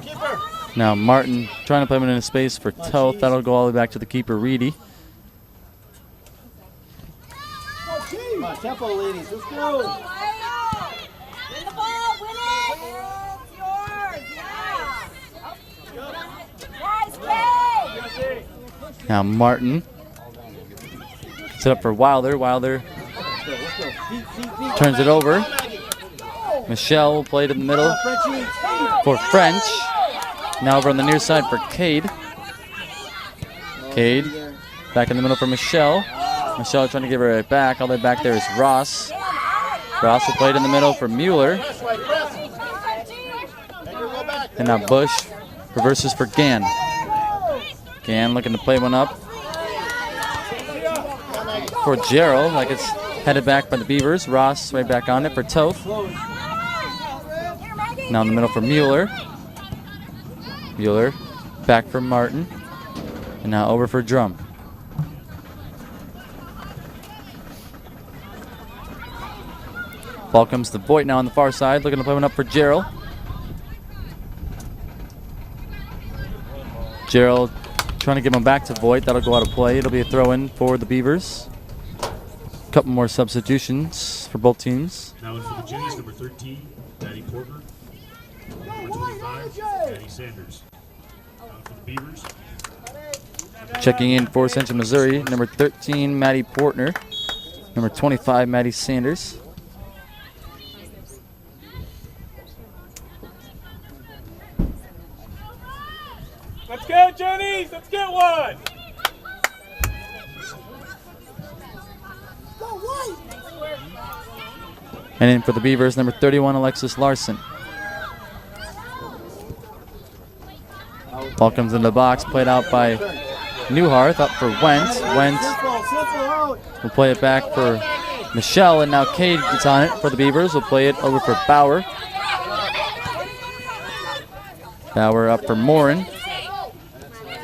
Keep her. Now Martin trying to play him into space for Toth. That'll go all the way back to the keeper, Reedy. Come on, tempo, ladies. Let's go. Win the ball, win it! It's yours, yeah! Nice, Kay! Now Martin set up for Wilder. Wilder turns it over. Michelle will play it in the middle for French. Now over on the near side for Cade. Cade back in the middle for Michelle. Michelle trying to give her it back. All the way back there is Ross. Ross will play it in the middle for Mueller. And now Bush reverses for Gann. Gann looking to play one up for Gerald. Like it's headed back by the Beavers. Ross right back on it for Toth. Now in the middle for Mueller. Mueller back for Martin. And now over for Drum. Ball comes to Voigt now on the far side. Looking to play one up for Gerald. Gerald trying to give him back to Voigt. That'll go out of play. It'll be a throw in for the Beavers. Couple more substitutions for both teams. Now in for the Jennies, number 13, Maddie Porter. Number 25, Maddie Sanders. Down for the Beavers. Checking in for Central Missouri, number 13, Maddie Portner. Number 25, Maddie Sanders. Let's go, Jennies! Let's get one! And in for the Beavers, number 31, Alexis Larson. Ball comes into the box, played out by Newharth, up for Wentz. Wentz will play it back for Michelle, and now Cade gets on it for the Beavers. Will play it over for Bauer. Bauer up for Morin.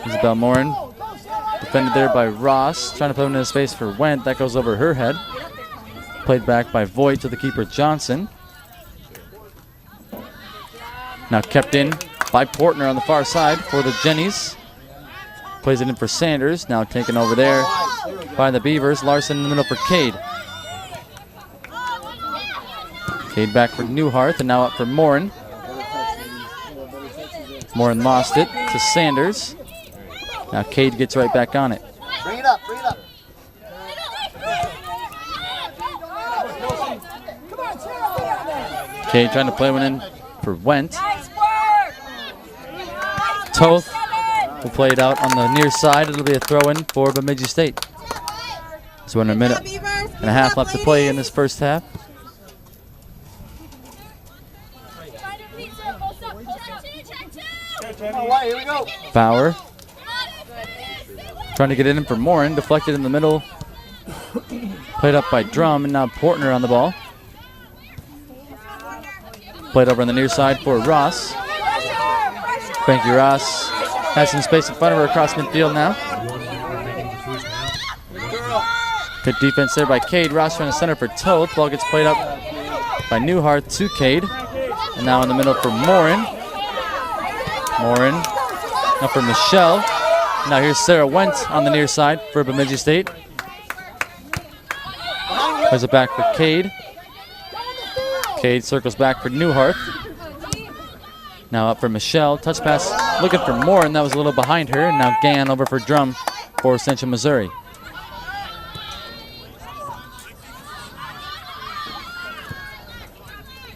Isabel Morin defended there by Ross, trying to put him into space for Wendt. That goes over her head. Played back by Voigt to the keeper Johnson. Now kept in by Portner on the far side for the Jennies. Plays it in for Sanders. Now taken over there by the Beavers. Larson in the middle for Cade. Cade back for Newhart, and now up for Morin. Morin lost it to Sanders. Now Cade gets right back on it. Bring it up, bring it up. Cade trying to play one in for Went. Toth will play it out on the near side. It'll be a throw-in for Bemidji State. So in a minute and a half left to play in this first half. Here we go. Bauer trying to get it in for Morin. Deflected in the middle. Played up by Drum, and now Portner on the ball. Played over on the near side for Ross. Frankie Ross has some space in front of her across midfield now. Good defense there by Cade. Ross trying to center for Toth. Ball gets played up by Newhart to Cade. And now in the middle for Morin. Morin now for Michelle. Now here's Sarah Went on the near side for Bemidji State. There's it back for Cade. Cade circles back for Newhart. Now up for Michelle. Touch pass looking for Morin. That was a little behind her. And now Gann over for Drum for Central Missouri.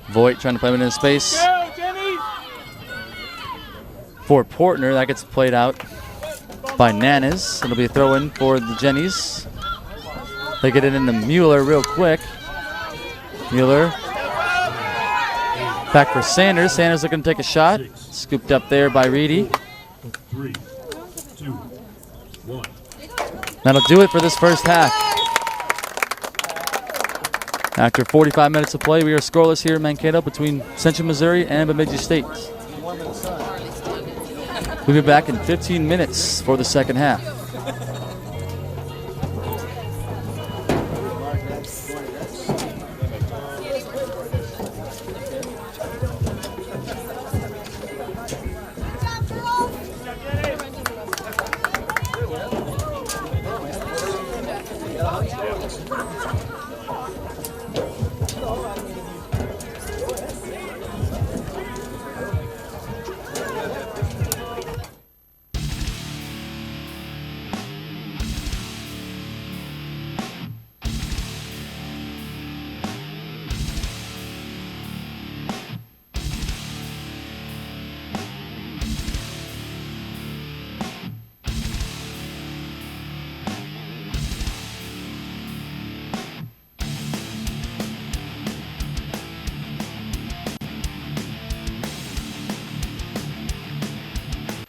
Voigt trying to play it into space for Portner. That gets played out by Nanas. It'll be a throw-in for the Jennies. They get it into Mueller real quick. Mueller back for Sanders. Sanders looking to take a shot. Scooped up there by Reedy. 3, 2, 1. That'll do it for this first half. After 45 minutes of play, we are scoreless here in Mankato between Central Missouri and Bemidji State. We'll be back in 15 minutes for the second half.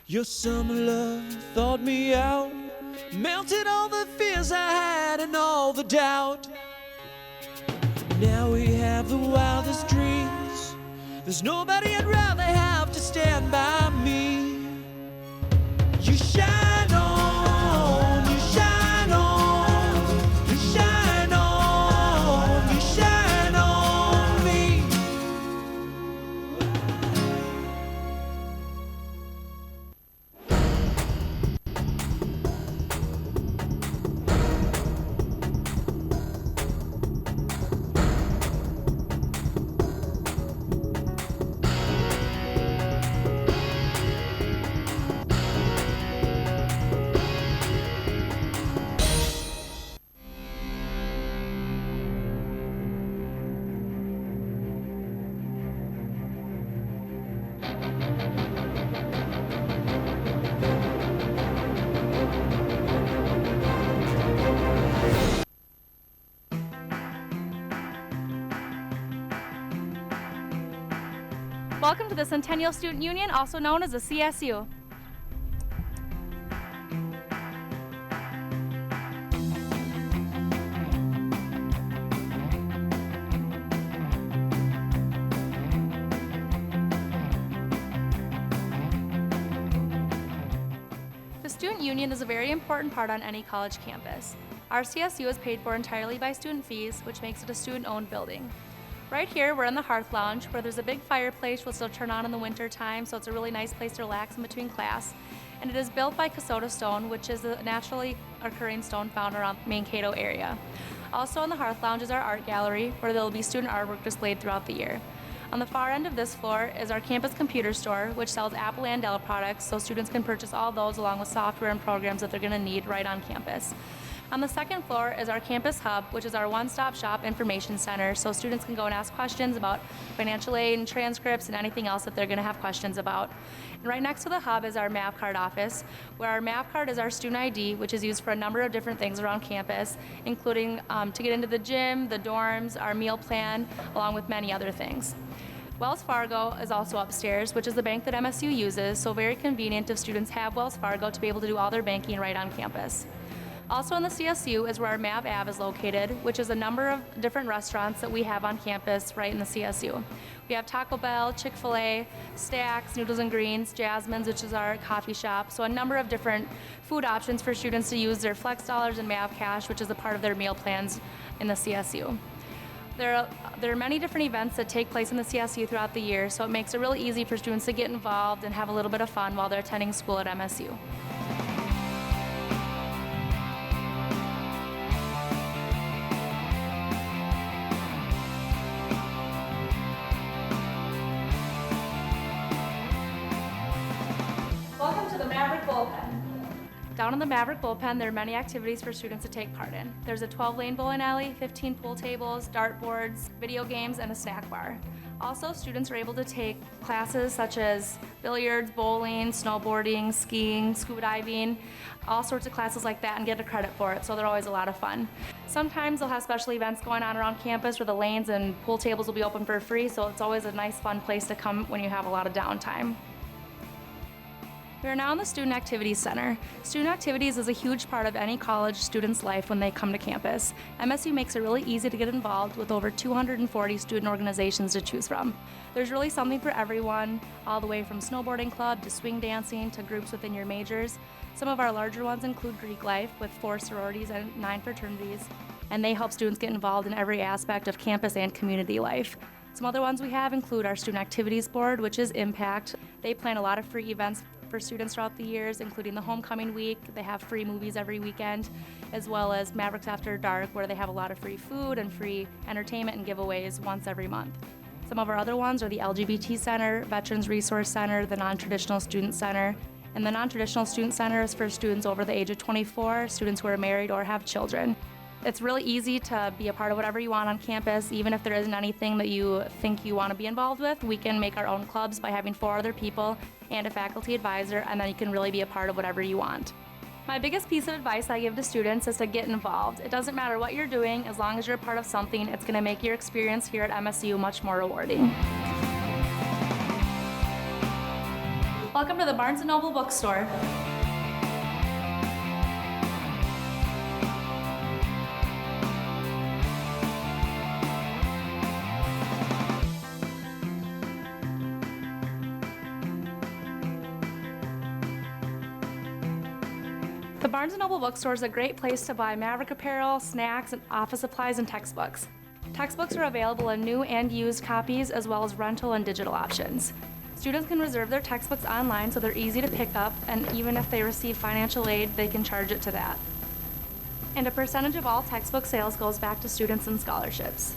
Your summer love thawed me out, melted all the fears I had and all the doubt. Now we have the wildest dreams. There's nobody I'd rather have to stand by me. You shine on, you shine on, you shine on, you shine on me. Welcome to the Centennial Student Union, also known as the CSU. The Student Union is a very important part on any college campus. Our CSU is paid for entirely by student fees, which makes it a student-owned building. Right here, we're in the Hearth Lounge, where there's a big fireplace which will turn on in the winter time, so it's a really nice place to relax in between class. And it is built by Kasota stone, which is a naturally occurring stone found around the Mankato area. Also on the Hearth Lounge is our art gallery, where there will be student artwork displayed throughout the year. On the far end of this floor is our campus computer store, which sells Apple and Dell products, so students can purchase all those along with software and programs that they're going to need right on campus. On the second floor is our campus hub, which is our one-stop shop information center, so students can go and ask questions about financial aid and transcripts and anything else that they're going to have questions about. And right next to the hub is our MAV card office, where our MAV card is our student ID, which is used for a number of different things around campus, including to get into the gym, the dorms, our meal plan, along with many other things. Wells Fargo is also upstairs, which is the bank that MSU uses, so very convenient if students have Wells Fargo to be able to do all their banking right on campus. Also in the CSU is where our MAV Ave is located, which is a number of different restaurants that we have on campus right in the CSU. We have Taco Bell, Chick-fil-A, Stacks, Noodles and Greens, Jasmine's, which is our coffee shop, so a number of different food options for students to use their flex dollars and MAV cash, which is a part of their meal plans in the CSU. There are many different events that take place in the CSU throughout the year, so it makes it really easy for students to get involved and have a little bit of fun while they're attending school at MSU. Welcome to the MAVRIK Bullpen. Down in the MAVRIK Bullpen, there are many activities for students to take part in. There's a 12-lane bowling alley, 15 pool tables, dartboards, video games, and a snack bar. Also, students are able to take classes such as billiards, bowling, snowboarding, skiing, scuba diving, all sorts of classes like that, and get a credit for it, so they're always a lot of fun. Sometimes they'll have special events going on around campus where the lanes and pool tables will be open for free, so it's always a nice, fun place to come when you have a lot of downtime. We are now in the Student Activities Center. Student Activities is a huge part of any college student's life when they come to campus. MSU makes it really easy to get involved with over 240 student organizations to choose from. There's really something for everyone, all the way from snowboarding club to swing dancing to groups within your majors. Some of our larger ones include Greek Life with 4 sororities and 9 fraternities, and they help students get involved in every aspect of campus and community life. Some other ones we have include our Student Activities Board, which is Impact. They plan a lot of free events for students throughout the years, including the homecoming week. They have free movies every weekend, as well as Mavericks After Dark, where they have a lot of free food and free entertainment and giveaways once every month. Some of our other ones are the LGBT Center, Veterans Resource Center, the Non-Traditional Student Center, and the Non-Traditional Student Center is for students over the age of 24, students who are married or have children. It's really easy to be a part of whatever you want on campus, even if there isn't anything that you think you want to be involved with. We can make our own clubs by having 4 other people and a faculty advisor, and then you can really be a part of whatever you want. My biggest piece of advice I give to students is to get involved. It doesn't matter what you're doing, as long as you're a part of something, it's going to make your experience here at MSU much more rewarding. Welcome to the Barnes & Noble Bookstore. The Barnes & Noble Bookstore is a great place to buy MAVRIK apparel, snacks, and office supplies and textbooks. Textbooks are available in new and used copies, as well as rental and digital options. Students can reserve their textbooks online so they're easy to pick up, and even if they receive financial aid, they can charge it to that. And a percentage of all textbook sales goes back to students and scholarships.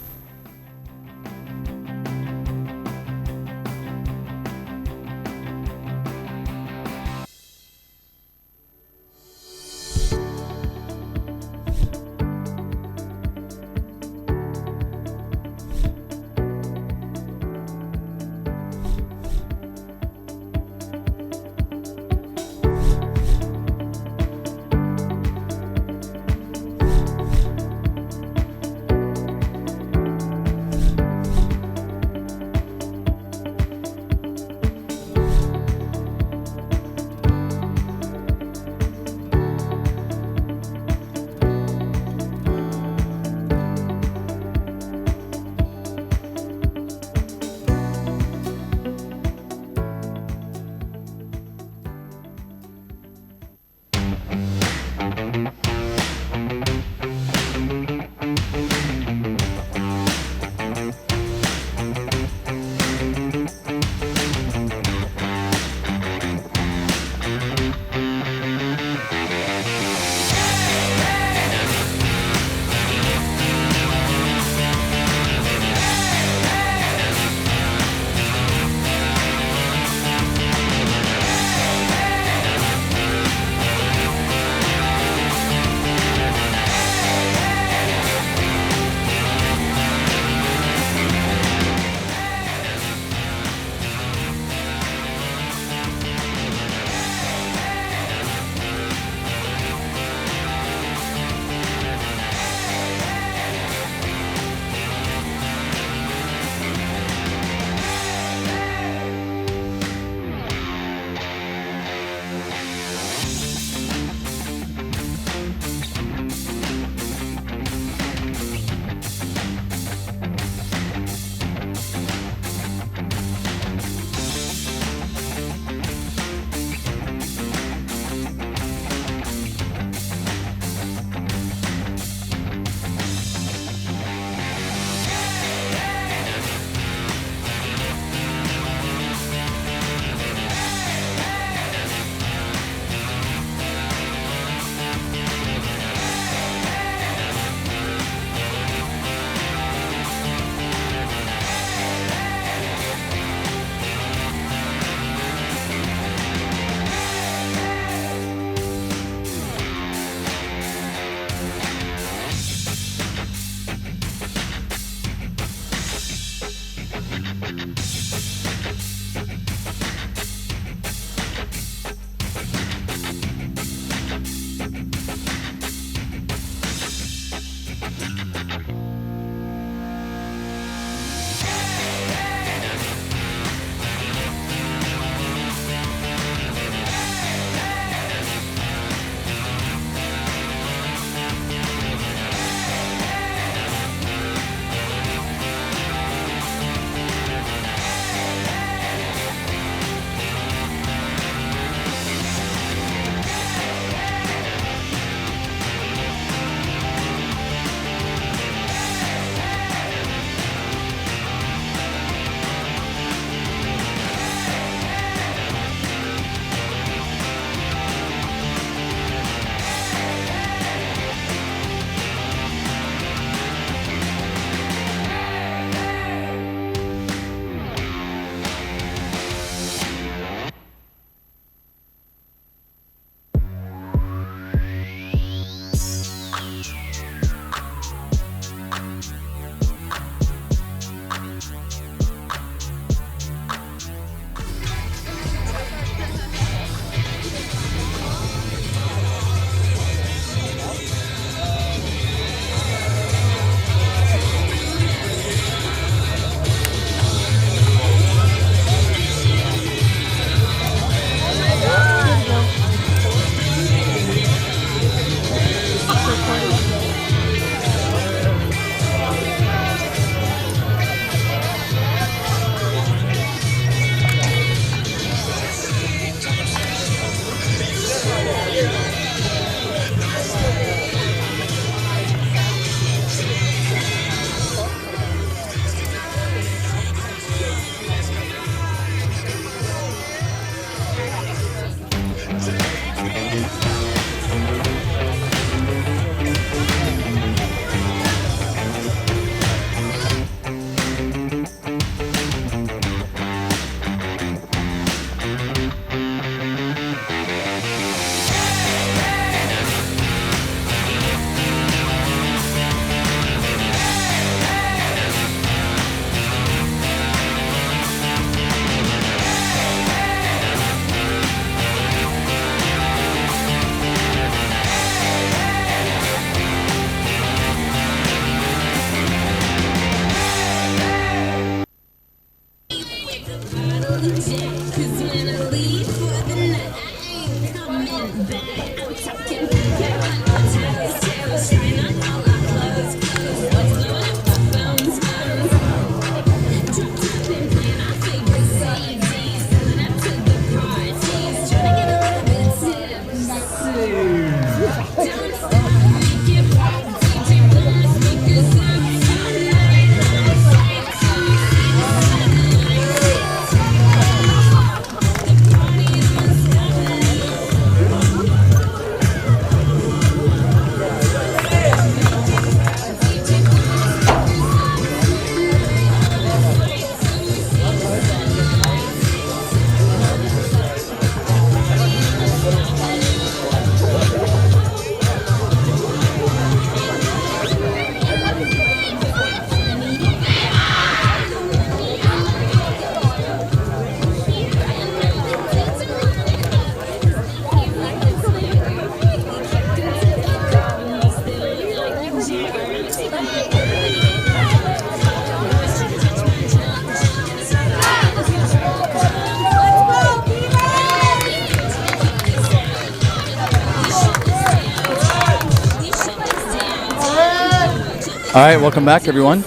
All right, welcome back, everyone.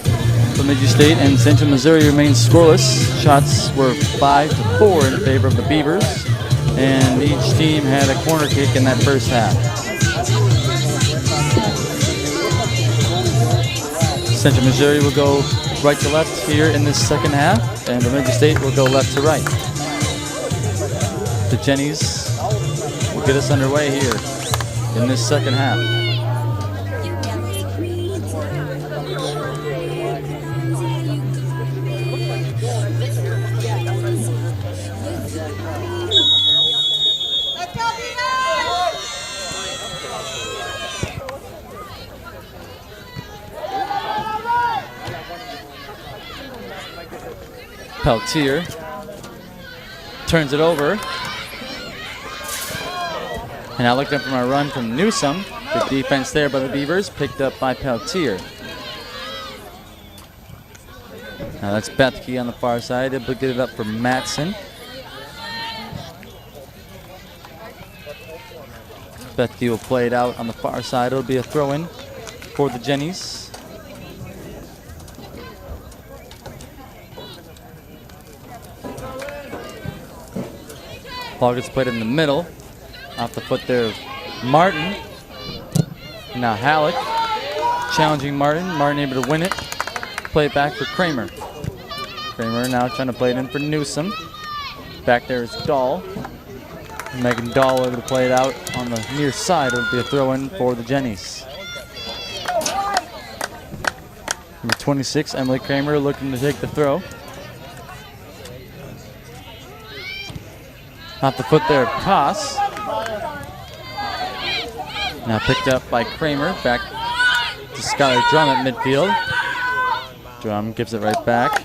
Bemidji State and Central Missouri remain scoreless. Shots were 5-4 in favor of the Beavers, and each team had a corner kick in that first half. Central Missouri will go right to left here in this second half, and Bemidji State will go left to right. The Jennies will get us underway here in this second half. Peltier turns it over. And now looking for a run from Newsome. Good defense there by the Beavers, picked up by Peltier. Now that's Bethke on the far side, able to get it up for Matson. Bethke will play it out on the far side. It'll be a throw-in for the Jennies. Ball gets played in the middle. Off the foot there of Martin. Now Halleck challenging Martin. Martin able to win it. Play it back for Kramer. Kramer now trying to play it in for Newsome. Back there is Dahl. Megan Dahl able to play it out on the near side. It'll be a throw-in for the Jennies. Number 26, Emily Kramer, looking to take the throw. Off the foot there of Koss. Now picked up by Kramer. Back to Skylar Drum at midfield. Drum gives it right back.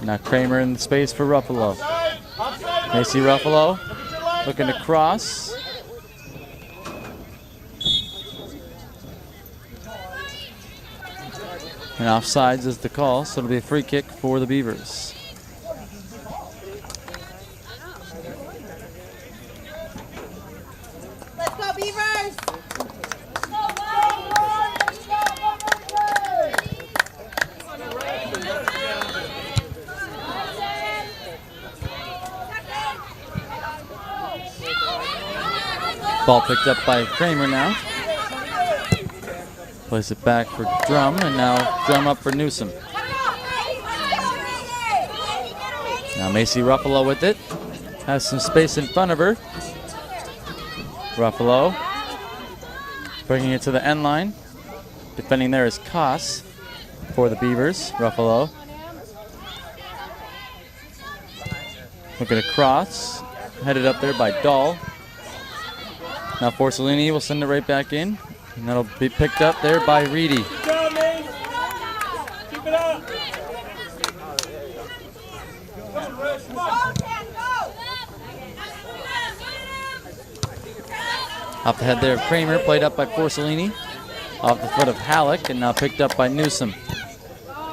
Now Kramer in the space for Ruffalo. Macy Ruffalo looking to cross. And offsides is the call, so it'll be a free kick for the Beavers. Let's go, Beavers! Ball picked up by Kramer now. Plays it back for Drum, and now Drum up for Newsome. Now Macy Ruffalo with it. Has some space in front of her. Ruffalo bringing it to the end line. Defending there is Koss for the Beavers. Ruffalo looking to cross. Headed up there by Dahl. Now Forcellini will send it right back in. And that'll be picked up there by Reedy. Good job, man. Keep it up. Off the head there of Kramer, played up by Forcellini. Off the foot of Halleck, and now picked up by Newsome.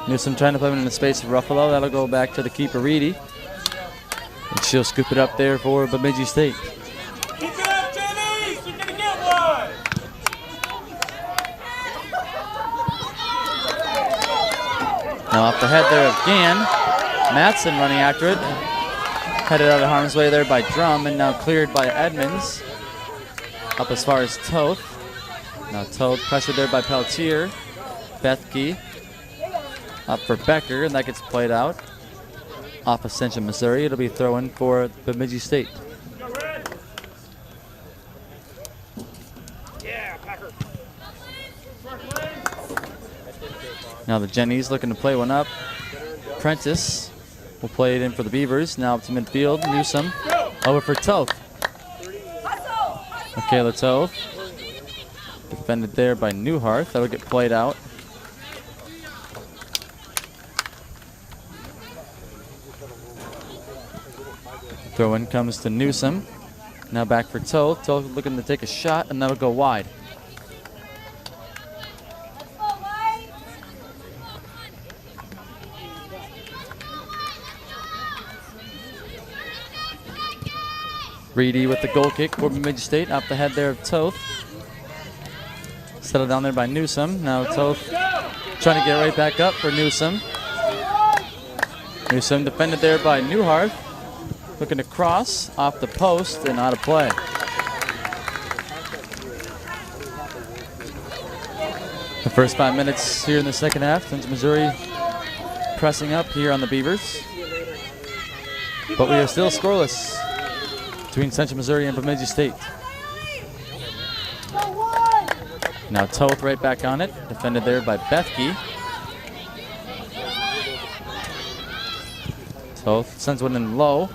Newsome trying to play it in the space of Ruffalo. That'll go back to the keeper, Reedy. And she'll scoop it up there for Bemidji State. Keep it up, Jennies. You're going to get one. Now off the head there of Gann. Matson running after it. Headed out of harm's way there by Drum, and now cleared by Edmonds. Up as far as Toth. Now Toth pressured there by Peltier. Bethke up for Becker, and that gets played out. Off of Central Missouri. It'll be throw-in for Bemidji State. Now the Jennies looking to play one up. Prentice will play it in for the Beavers. Now up to midfield. Newsome over for Toth. Michaela Toth. Defended there by Newhart. That'll get played out. Throw-in comes to Newsome. Now back for Toth. Toth looking to take a shot, and that'll go wide. Reedy with the goal kick for Bemidji State. Up the head there of Toth. Settled down there by Newsome. Now Toth trying to get right back up for Newsome. Newsome defended there by Newhart. Looking to cross off the post and out of play. The first 5 minutes here in the second half. Central Missouri pressing up here on the Beavers. But we are still scoreless between Central Missouri and Bemidji State. Now Toth right back on it. Defended there by Bethke. Toth sends one in low.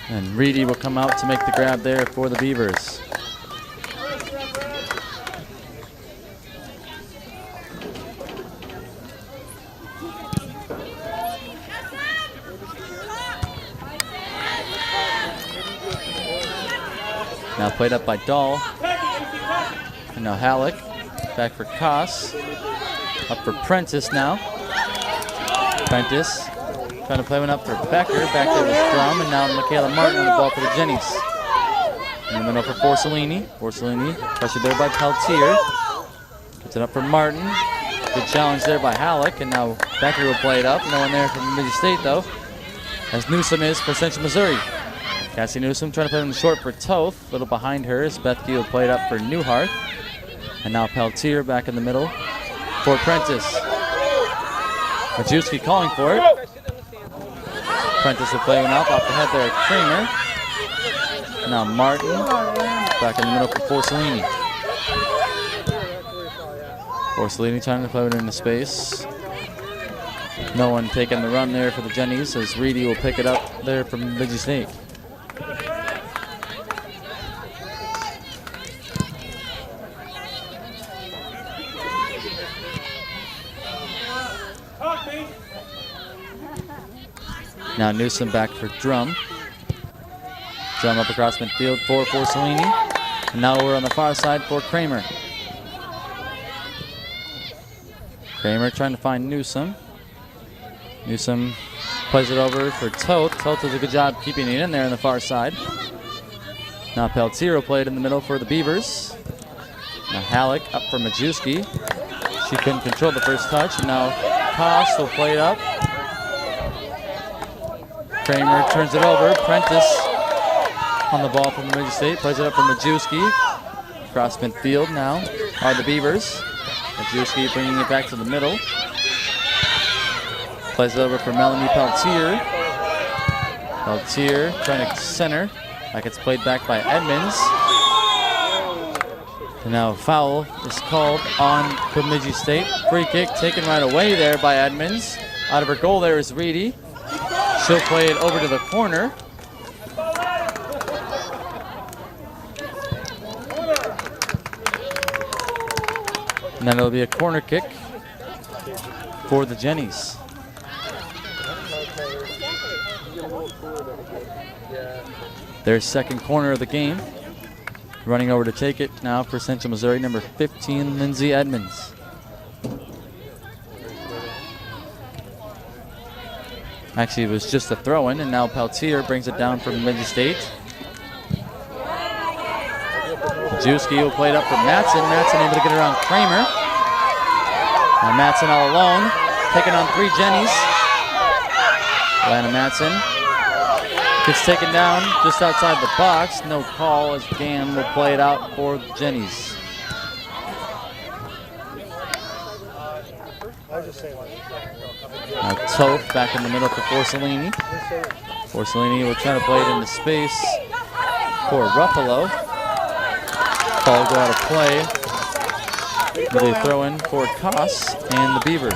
And Reedy will come out to make the grab there for the Beavers. Now played up by Dahl. And now Halleck. Back for Koss. Up for Prentice now. Prentice trying to play one up for Becker. Back there with Strum. And now Michaela Martin on the ball for the Jennies. In the middle for Forcellini. Forcellini pressured there by Peltier. Puts it up for Martin. Good challenge there by Halleck. And now Becker will play it up. No one there from Bemidji State though. As Newsome is for Central Missouri. Cassie Newsome trying to play in the short for Toth. A little behind her as Bethke will play it up for Newhart. And now Peltier back in the middle for Prentice. Majewski calling for it. Prentice will play one up off the head there at Kramer. Now Martin back in the middle for Forcellini. Forcellini trying to play it into space. No one taking the run there for the Jennies as Reedy will pick it up there from Bemidji State. Now Newsome back for Drum. Drum up across midfield for Forcellini. And now we're on the far side for Kramer. Kramer trying to find Newsome. Newsome plays it over for Toth. Toth does a good job keeping it in there on the far side. Now Peltier will play it in the middle for the Beavers. Now Halleck up for Majewski. She couldn't control the first touch. And now Koss will play it up. Kramer turns it over. Prentice on the ball from Bemidji State. Plays it up for Majewski. Across midfield now are the Beavers. Majewski bringing it back to the middle. Plays it over for Melanie Peltier. Peltier trying to center. Like it's played back by Edmonds. And now a foul is called on Bemidji State. Free kick taken right away there by Edmonds. Out of her goal there is Reedy. She'll play it over to the corner. And then it'll be a corner kick for the Jennies. Their second corner of the game. Running over to take it now for Central Missouri, number 15, Lindsay Edmonds. Actually, it was just a throw-in, and now Peltier brings it down for Bemidji State. Majewski will play it up for Matson. Matson able to get around Kramer. Now Matson all alone, taking on three Jennies. Alana Matson gets taken down just outside the box. No call as Gam will play it out for the Jennies. Now Toth back in the middle for Forcellini. Forcellini will try to play it into space for Ruffalo. Ball go out of play. With a throw in for Koss and the Beavers.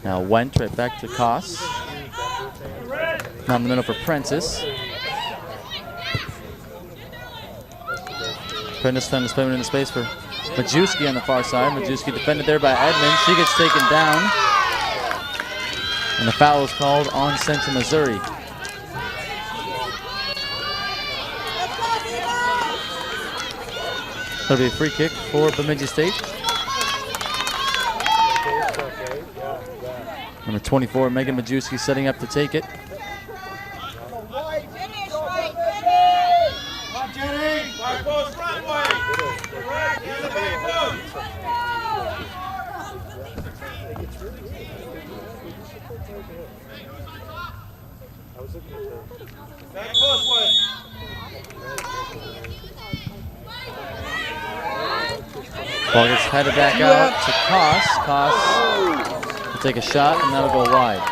Now Went right back to Koss. Now in the middle for Prentice. Prentice trying to play it into space for Majewski on the far side. Majewski defended there by Edmonds. She gets taken down. And the foul is called on Central Missouri. That'll be a free kick for Bemidji State. Number 24, Megan Majewski setting up to take it. Ball gets headed back out to Koss. Koss will take a shot, and that'll go wide.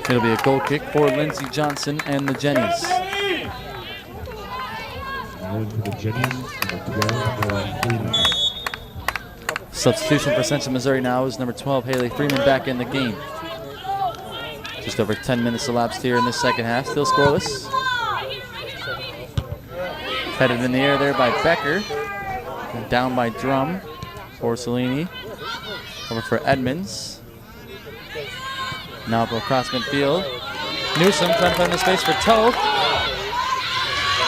It'll be a goal kick for Lindsey Johnson and the Jennies. For the Jennies, Substitution for Central Missouri now is number 12, Haley Freeman, back in the game. Just over 10 minutes elapsed here in the second half, still scoreless. Headed in the air there by Becker. And down by Drum for Cellini. Over for Edmonds. Now across midfield. Newsom trying to find the space for Toth.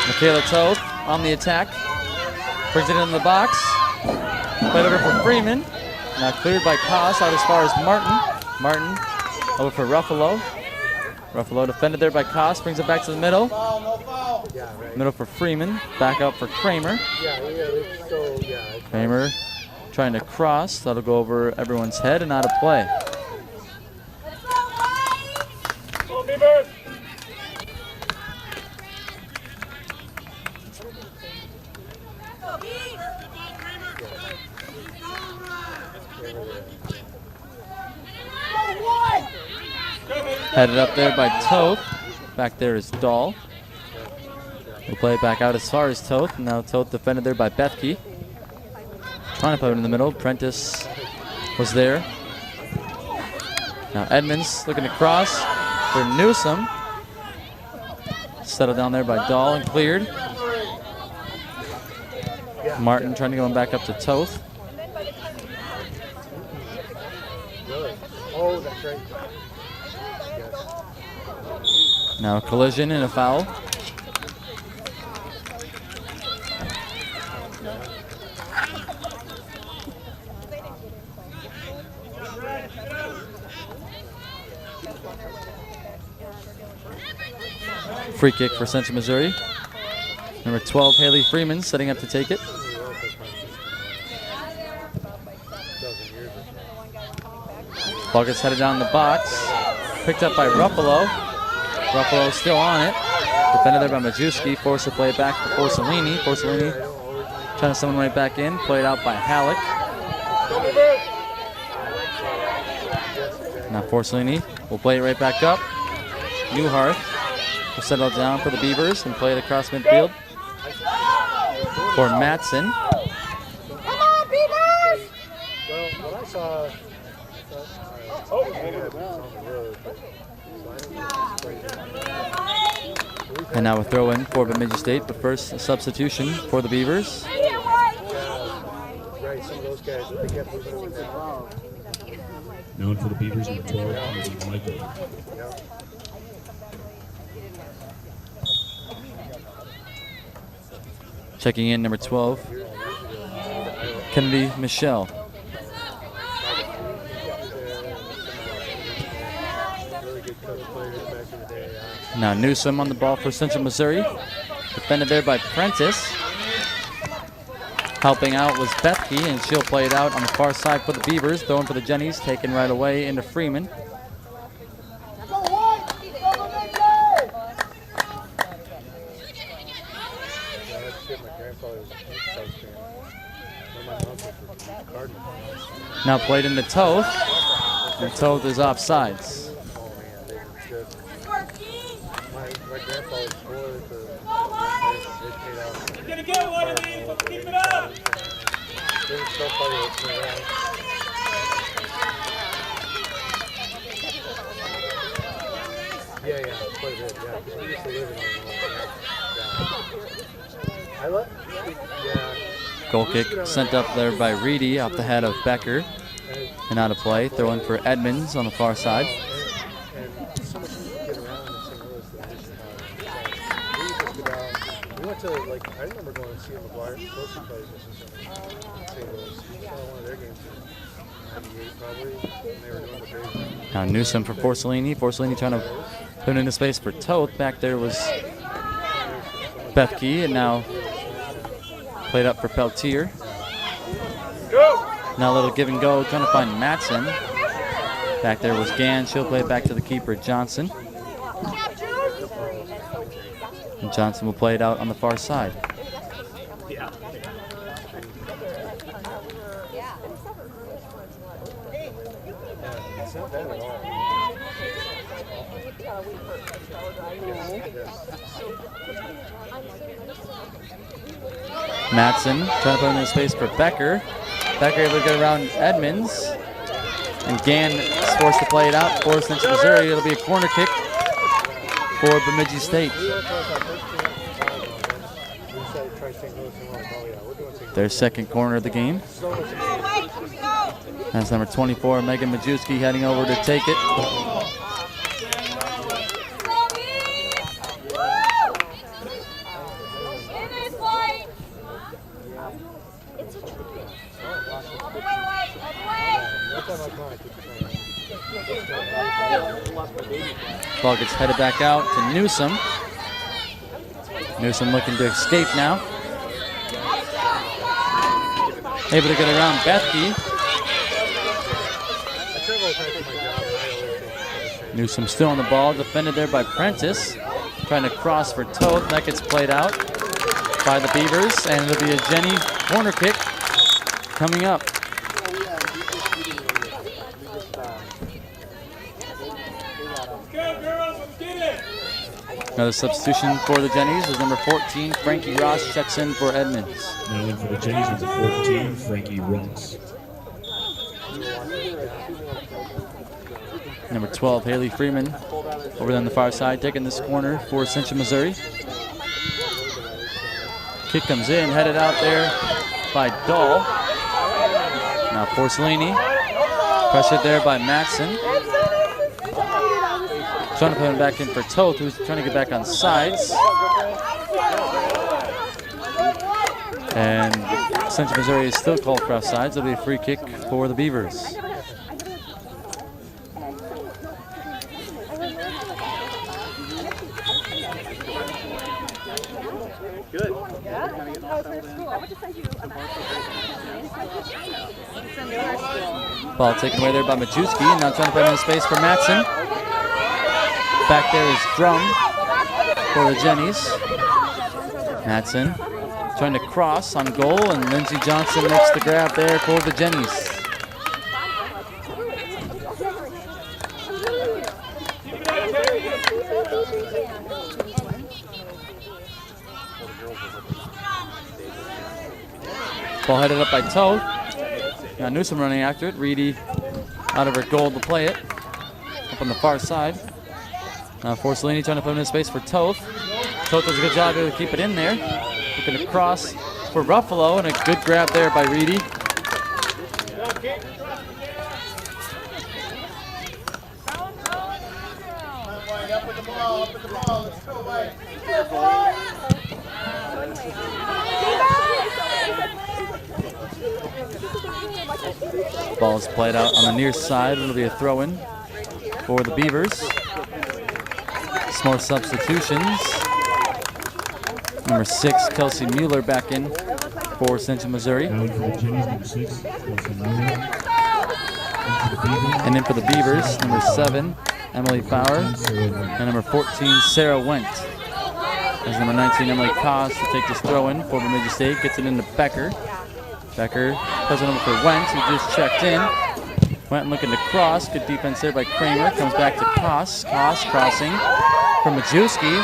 Michaela Toth on the attack. Brings it into the box. Played over for Freeman. Now cleared by Koss out as far as Martin. Martin over for Ruffalo. Ruffalo defended there by Koss. Brings it back to the middle. Middle for Freeman. Back out for Kramer. Kramer trying to cross. That'll go over everyone's head and out of play. Headed up there by Toth. Back there is Dahl. We'll play it back out as far as Toth. Now Toth defended there by Bethke. Trying to put it in the middle. Prentice was there. Now Edmonds looking to cross for Newsom. Settled down there by Dahl and cleared. Martin trying to go back up to Toth. Oh, that's right. Now a collision and a foul. Free kick for Central Missouri. Number 12, Haley Freeman, setting up to take it. Ball gets headed down the box. Picked up by Ruffalo. Ruffalo still on it. Defended there by Majewski. Forced to play it back for Forcellini. Forcellini trying to summon right back in. Played out by Halleck. Now Forcellini will play it right back up. Newhart will settle down for the Beavers and play it across midfield for Matson. Come on, Beavers! Well, what I saw. And now a throw in for Bemidji State, but first a substitution for the Beavers. Right, some of those guys, they kept moving over there. known for the Beavers, number 12, Michael. Checking in, number 12, Kennedy Michelle. Now Newsom on the ball for Central Missouri. Defended there by Prentice. Helping out was Bethke, and she'll play it out on the far side for the Beavers. Throwing for the Jennies, taken right away into Freeman. Now played into Toth, and Toth is offsides. Gonna get one of these, let's keep it up! Yeah, quite a bit, yeah. We used to live in Goal kick sent up there by Reedy off the head of Becker. And out of play, throwing for Edmonds on the far side. We went to, like, I remember going to see McGuire. Kelsey plays in St. Louis. We saw one of their games in 98 probably, when they were doing the big. Now Newsom for Forcellini. Forcellini trying to put into space for Toth. Back there was Bethke, and now played up for Peltier. Now a little give and go, trying to find Matson. Back there was Gann. She'll play it back to the keeper, Johnson. And Johnson will play it out on the far side. Yeah. It's not bad at all. Matson trying to put him in space for Becker. Becker able to get around Edmonds. And Gann is forced to play it out for Central Missouri. It'll be a corner kick for Bemidji State. Their second corner of the game. That's number 24, Megan Majewski, heading over to take it. Ball gets headed back out to Newsom. Newsom looking to escape now. Able to get around Bethke. Newsom still on the ball, defended there by Prentice. Trying to cross for Toth. That gets played out by the Beavers, and it'll be a Jenny corner kick coming up. Another substitution for the Jennies is number 14, Frankie Ross, checks in for Edmonds. Now in for the Jennies, number 14, Frankie Ross. Number 12, Haley Freeman, over there on the far side, taking this corner for Central Missouri. Kick comes in, headed out there by Dahl. Now Porcellini, pressured there by Matson. Trying to put him back in for Toth, who's trying to get back on sides. And Central Missouri is still called for offsides. It'll be a free kick for the Beavers. Good. Ball taken away there by Majewski, and now trying to put him in space for Matson. Back there is Drum for the Jennies. Matson trying to cross on goal, and Lindsey Johnson makes the grab there for the Jennies. Ball headed up by Toth. Now Newsom running after it. Reedy out of her goal to play it. Up on the far side. Now Porcellini trying to put him in space for Toth. Toth does a good job to keep it in there. Looking to cross for Ruffalo, and a good grab there by Reedy. Ball is played out on the near side. It'll be a throw-in for the Beavers. Some more substitutions. Number 6, Kelsey Muller back in for Central Missouri. Now in for the Jennies, number 6, Kelsey Muller. And in for the Beavers, number 7, Emily Fowler. And number 14, Sarah Wendt. As number 19, Emily Koss to take this throw-in for Bemidji State. Gets it into Becker. Becker puts it over for Wendt, who just checked in. Wendt looking to cross. Good defense there by Kramer. Comes back to Koss. Koss crossing for Majewski.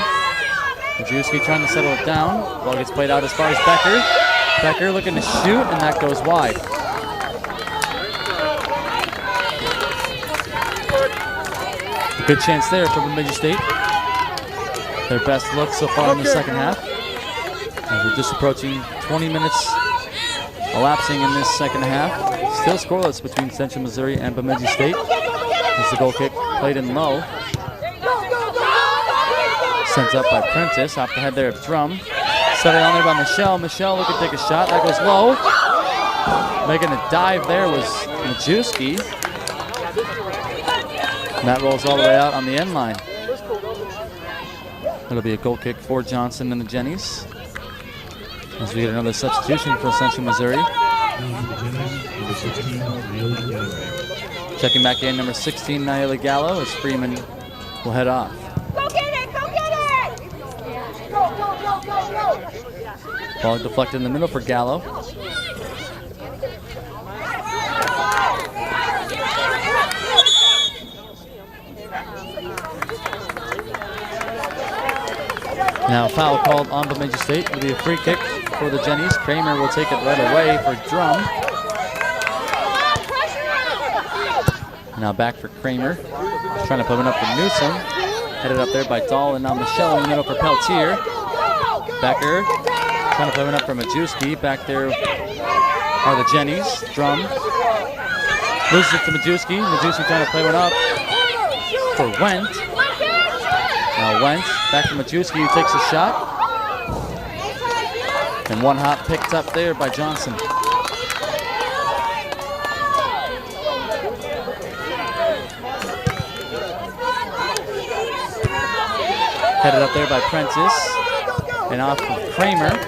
Majewski trying to settle it down. Ball gets played out as far as Becker. Becker looking to shoot, and that goes wide. Good chance there for Bemidji State. Their best look so far in the second half. As we're just approaching 20 minutes elapsing in this second half. Still scoreless between Central Missouri and Bemidji State. As the goal kick played in low. Sent up by Prentice. Off the head there of Drum. Set it on there by Michelle. Michelle looking to take a shot. That goes low. Making a dive there was Majewski. And that rolls all the way out on the end line. It'll be a goal kick for Johnson and the Jennies. As we get another substitution for Central Missouri. Checking back in, number 16, Naomi Gallo, as Freeman will head off. Go get it! Go get it! Go, go, Ball deflected in the middle for Gallo. Now foul called on Bemidji State. It'll be a free kick for the Jennies. Kramer will take it right away for Drum. Now back for Kramer. Trying to put it up for Newsom. Headed up there by Dahl, and now Michelle in the middle for Peltier. Becker trying to put it up for Majewski. Back there are the Jennies. Drum loses it to Majewski. Majewski trying to play one up for Wendt. Now Wentz back to Majewski, who takes a shot. And one hop picked up there by Johnson. Headed up there by Prentice. And off of Kramer.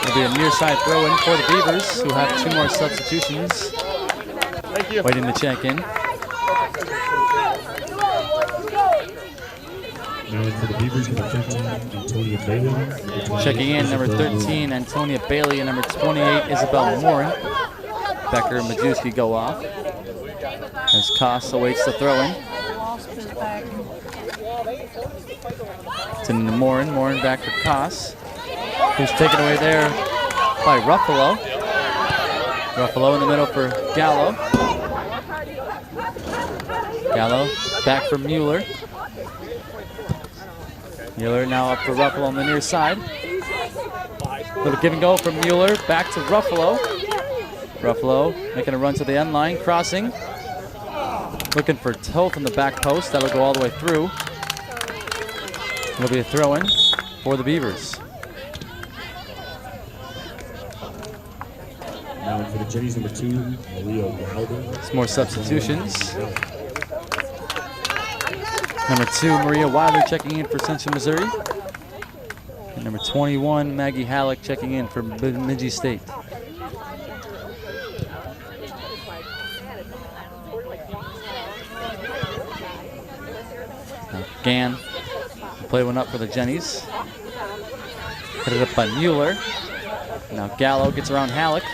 It'll be a near side throw in for the Beavers, who have 2 more substitutions waiting to check in. Now for the Beavers, number 13, Antonia Bailey. Checking in, number 13, Antonia Bailey, and number 28, Isabel Morin. Becker and Majewski go off as Koss awaits the throw-in. To Morin. Morin back for Koss, who's taken away there by Ruffalo. Ruffalo in the middle for Gallo. Gallo back for Mueller. Mueller now up for Ruffalo on the near side. Little give and go from Mueller, back to Ruffalo. Ruffalo making a run to the end line, crossing. Looking for Toth in the back post, that'll go all the way through. It'll be a throw-in for the Beavers. Now for the Jennies, number 2, Maria Wilder. Some more substitutions. Number 2, Maria Wilder checking in for Central Missouri. And number 21, Maggie Halleck checking in for Bemidji State. Now Gann will play one up for the Jennies. Headed up by Mueller. Now Gallo gets around Halleck.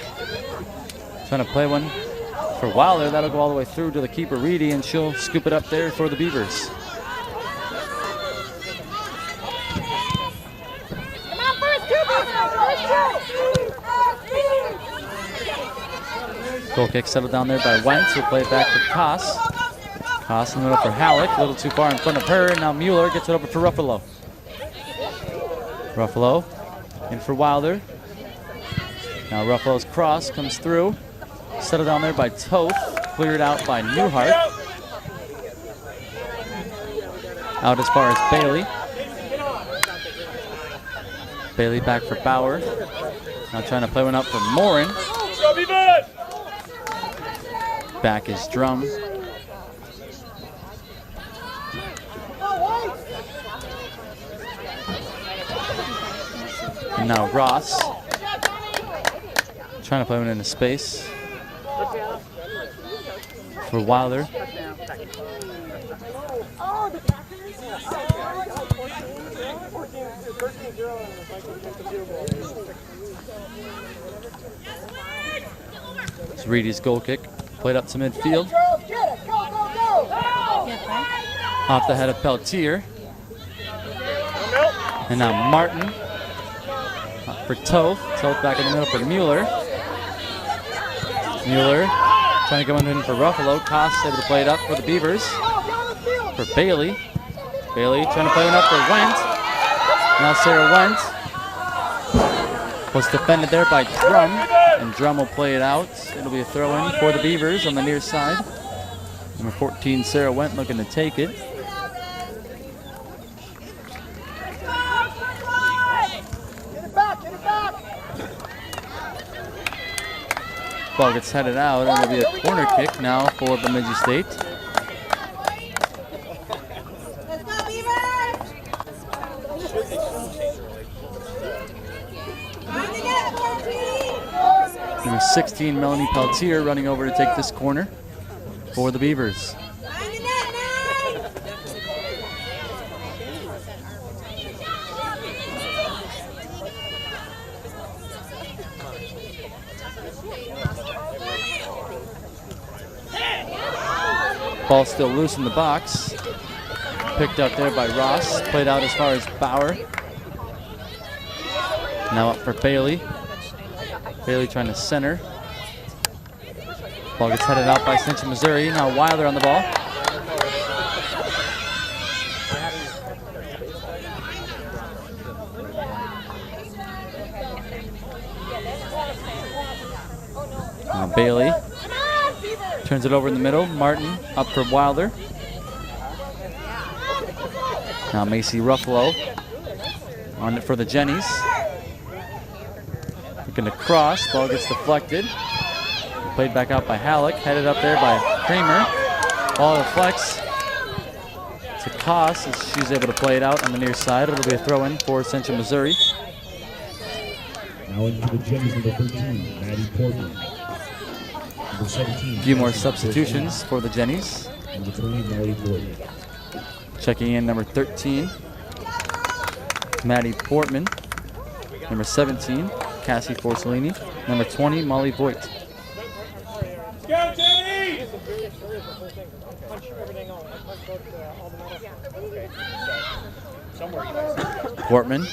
Trying to play one for Wilder. That'll go all the way through to the keeper, Reedy, and she'll scoop it up there for the Beavers. Goal kick settled down there by Wentz, who'll play it back for Koss. Koss in the middle for Halleck, a little too far in front of her. Now Mueller gets it over for Ruffalo. Ruffalo in for Wilder. Now Ruffalo's cross comes through. Settled down there by Toth, cleared out by Newhart. Out as far as Bailey. Bailey back for Bauer. Now trying to play one up for Morin. Back is Drum. And now Ross. Trying to play one into space for Wilder. It's Reedy's goal kick. Played up to midfield. Off the head of Peltier. And now Martin for Toth. Toth back in the middle for Mueller. Mueller trying to go in for Ruffalo. Koss able to play it up for the Beavers. For Bailey. Bailey trying to play it up for Wendt. Now Sarah Wendt was defended there by Drum. And Drum will play it out. It'll be a throw-in for the Beavers on the near side. Number 14, Sarah Wendt, looking to take it. Ball gets headed out, and it'll be a corner kick now for Bemidji State. Number 16, Melanie Peltier, running over to take this corner for the Beavers. Ball still loose in the box. Picked up there by Ross. Played out as far as Bauer. Now up for Bailey. Bailey trying to center. Ball gets headed out by Central Missouri. Now Wilder on the ball. Now Bailey turns it over in the middle. Martin up for Wilder. Now Macy Ruffalo on it for the Jennies. Looking to cross. Ball gets deflected. Played back out by Halleck. Headed up there by Kramer. Ball deflects to Koss as she's able to play it out on the near side. It'll be a throw-in for Central Missouri. Now into the Jennies, number 13, Maddie Portman. Number 17. A few more substitutions for the Jennies. Number 20, Maddie Portman. Checking in number 13, Maddie Portman. Number 17, Cassie Forcellini. Number 20, Molly Voigt. Go, Jenny! Portman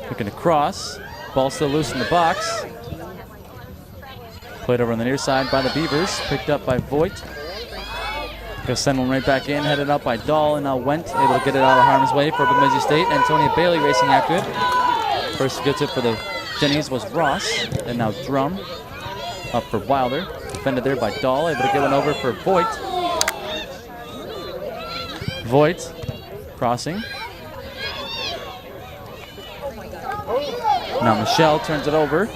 looking to cross. Ball still loose in the box. Played over on the near side by the Beavers. Picked up by Voigt. Gonna send one right back in. Headed up by Dahl, and now Wendt able to get it out of harm's way for Bemidji State. Antonia Bailey racing after it. First who gets it for the Jennies was Ross, and now Drum up for Wilder. Defended there by Dahl, able to get one over for Voigt. Voigt crossing. Now Michelle turns it over.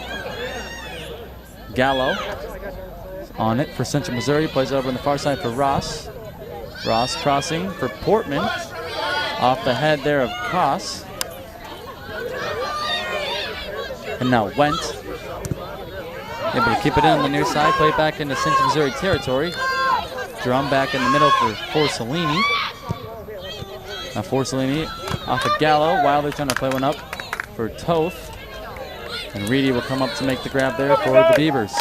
Gallo on it for Central Missouri. Plays it over on the far side for Ross. Ross crossing for Portman. Off the head there of Koss. And now Wendt. Able to keep it in on the near side. Play it back into Central Missouri territory. Drum back in the middle for Forcellini. Now Forcellini off of Gallo. Wilder trying to play one up for Toth. And Reedy will come up to make the grab there for the Beavers.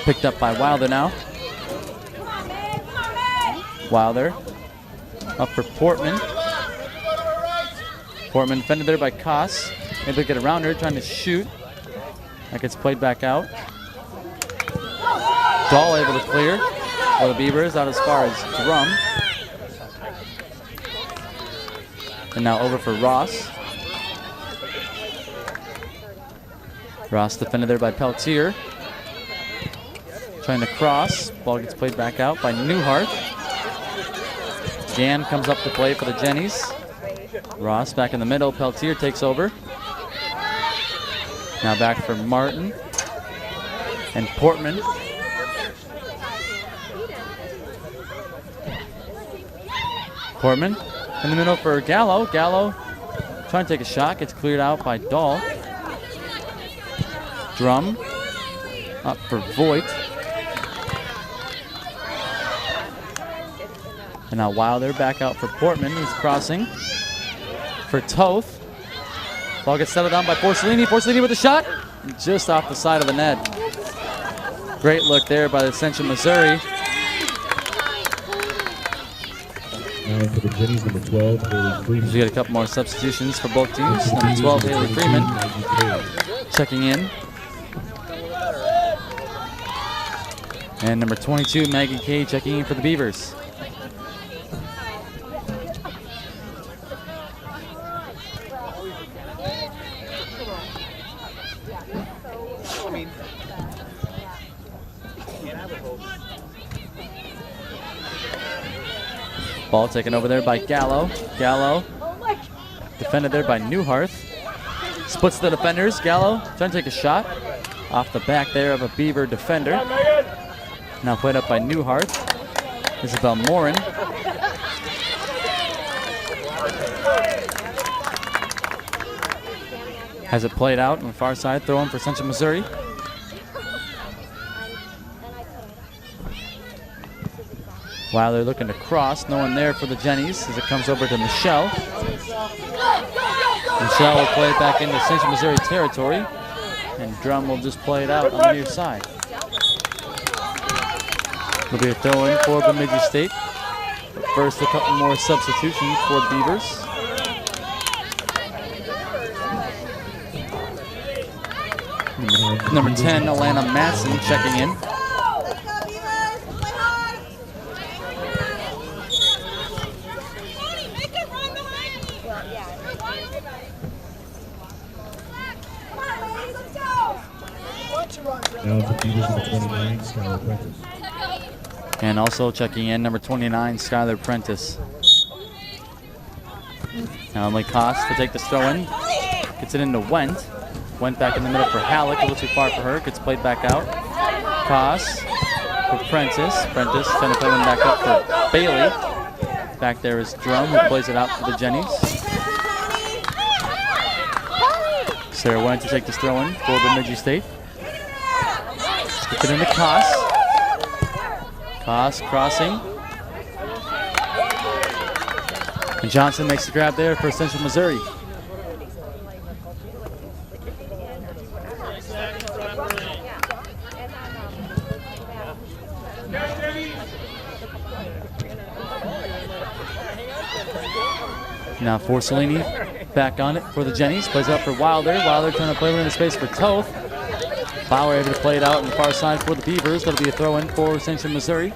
Picked up by Wilder now. Wilder up for Portman. Portman defended there by Koss. Able to get around her, trying to shoot. That gets played back out. Dahl able to clear for the Beavers out as far as Drum. And now over for Ross. Ross defended there by Peltier. Trying to cross. Ball gets played back out by Newhart. Gann comes up to play for the Jennies. Ross back in the middle. Peltier takes over. Now back for Martin and Portman. Portman in the middle for Gallo. Gallo trying to take a shot. Gets cleared out by Dahl. Drum up for Voigt. And now Wilder back out for Portman, who's crossing for Toth. Ball gets settled down by Forcellini. Forcellini with a shot, just off the side of the net. Great look there by the Central Missouri. Now for the Jennies, number 12, Haley Freeman. We got a couple more substitutions for both teams. Number 12, Haley Freeman, checking in. And number 22, Maggie Kay, checking in for the Beavers. Ball taken over there by Gallo. Gallo defended there by Newhart. Splits the defenders. Gallo trying to take a shot off the back there of a Beaver defender. Now played up by Newhart. Isabel Morin. Has it played out on the far side. Throw in for Central Missouri. While they're looking to cross, no one there for the Jennies as it comes over to Michelle. Michelle will play it back into Central Missouri territory, and Drum will just play it out on the near side. It'll be a throw-in for Bemidji State. But first, a couple more substitutions for the Beavers. Number 10, Alana Matson checking in. Now for Beavers number 29, Skylar Prentice. And also checking in, number 29, Skylar Prentice. Now Emily Koss to take this throw in. Gets it into Wendt. Went back in the middle for Halleck, a little too far for her. Gets played back out. Koss for Prentice. Prentice trying to play one back up for Bailey. Back there is Drum, who plays it out for the Jennies. Sarah Wendt to take this throw in for Bemidji State. Gets it into Koss. Koss crossing. And Johnson makes the grab there for Central Missouri. Now for Cellini, back on it for the Jennies. Plays it up for Wilder. Wilder trying to play it into space for Toth. Bauer able to play it out on the far side for the Beavers. That'll be a throw-in for Central Missouri.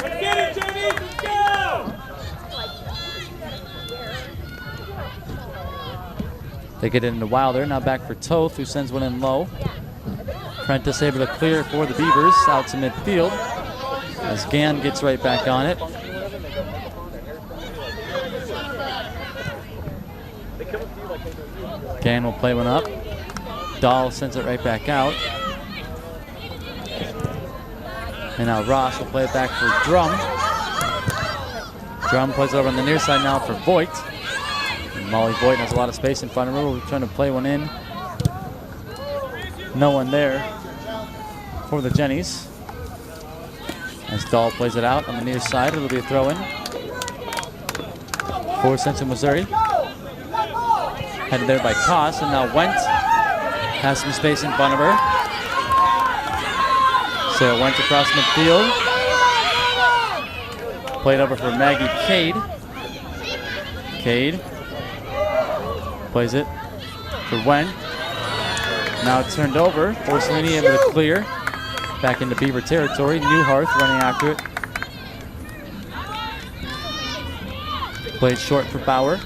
Let's get it, Jenny! Let's go! They get it into Wilder. Now back for Toth, who sends one in low. Prentice able to clear for the Beavers out to midfield as Gann gets right back on it. Gann will play one up. Dahl sends it right back out. And now Ross will play it back for Drum. Drum plays it over on the near side now for Voigt. And Molly Voigt has a lot of space in front of her. We're trying to play one in. No one there for the Jennies. As Dahl plays it out on the near side, it'll be a throw-in for Central Missouri. Headed there by Koss, and now Wendt has some space in front of her. So Wendt across midfield. Played over for Maggie Cade. Cade plays it for Wendt. Now it's turned over. Forcellini able to clear. Back into Beaver territory. Newharth running after it. Played short for Bauer.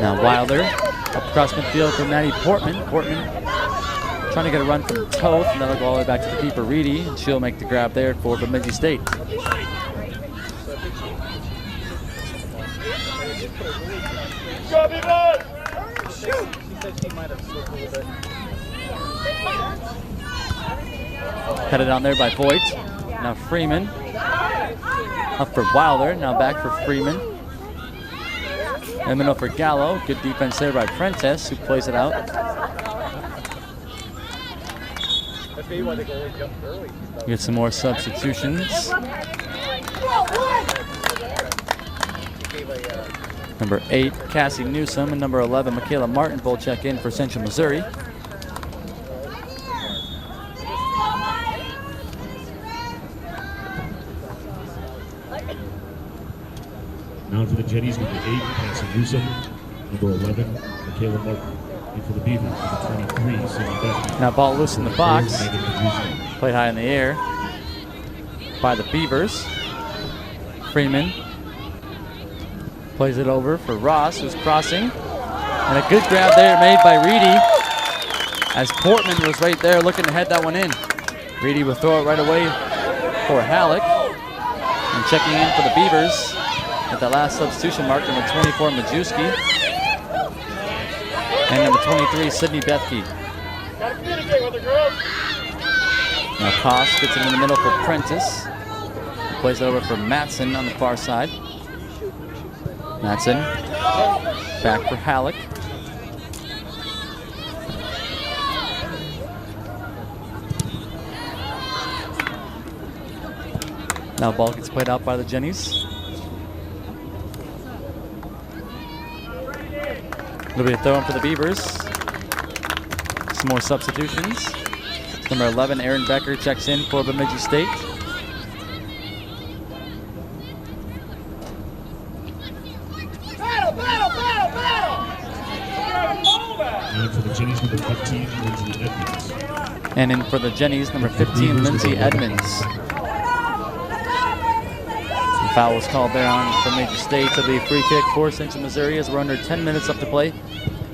Now Wilder up across midfield for Maddie Portman. Portman trying to get a run from Toth, and that'll go all the way back to the keeper Reedy, and she'll make the grab there for Bemidji State. Go, Beavers! Headed on there by Voigt. Now Freeman. Up for Wilder. Now back for Freeman. And for Gallo. Good defense there by Prentice, who plays it out. Get some more substitutions. Number 8, Cassie Newsom, and number 11, Michaela Martin will check in for Central Missouri. Now for the Jennies, number 8, Cassie Newsom. Number 11, Michaela Martin. And for the Beavers, number 23, Cindy Bethany. Now ball loose in the box. Played high in the air by the Beavers. Freeman plays it over for Ross, who's crossing. And a good grab there made by Reedy, as Portman was right there looking to head that one in. Reedy will throw it right away for Halleck. And checking in for the Beavers at the last substitution mark, number 24, Majewski. And number 23, Sydney Bethke. Gotta communicate with her, girls. Now Koss gets it in the middle for Prentice. Plays it over for Matson on the far side. Matson back for Halleck. Now ball gets played out by the Jennies. It'll be a throw in for the Beavers. Some more substitutions. Number 11, Aaron Becker checks in for Bemidji State. And for the Jennies, number 15, Lindsay Edmonds. And in for the Jennies, number 15, Lindsay Edmonds. Foul was called there on Bemidji State. It'll be a free kick for Central Missouri as we're under 10 minutes left to play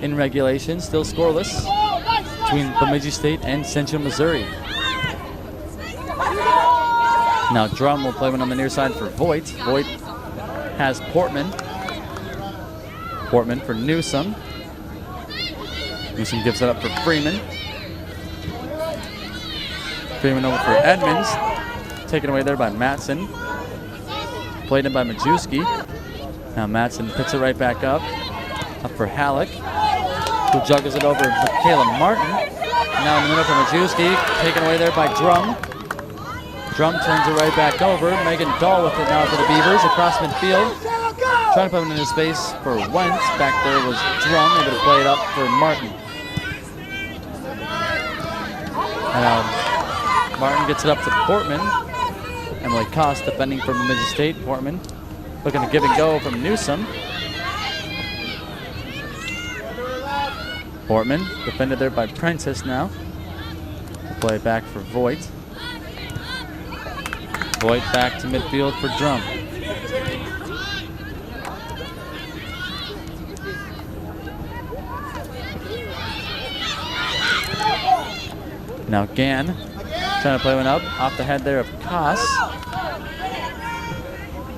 in regulation. Still scoreless between Bemidji State and Central Missouri. Now Drum will play one on the near side for Voigt. Voigt has Portman. Portman for Newsom. Newsom gives it up for Freeman. Freeman over for Edmonds. Taken away there by Matson. Played in by Majewski. Now Matson puts it right back up. Up for Halleck, who juggles it over Michaela Martin. Now in the middle for Majewski. Taken away there by Drum. Drum turns it right back over. Megan Dahl with it now for the Beavers across midfield. Trying to put him into space for Wentz. Back there was Drum, able to play it up for Martin. And Martin gets it up to Portman. Emily Koss defending from Bemidji State. Portman looking to give and go from Newsom. Portman defended there by Prentice now. Play it back for Voigt. Voigt back to midfield for Drum. Now Gann trying to play one up off the head there of Koss.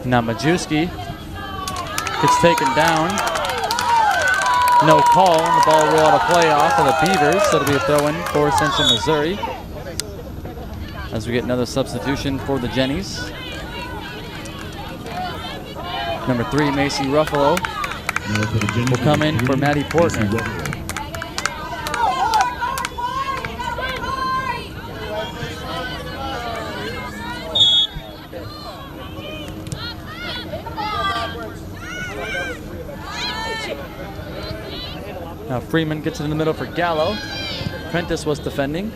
Now Majewski gets taken down. No call, and the ball will out of play off of the Beavers, so it'll be a throw-in for Central Missouri. As we get another substitution for the Jennies. Number 3, Macy Ruffalo will come in for Maddie Portner. Now Freeman gets it in the middle for Gallo. Prentice was defending.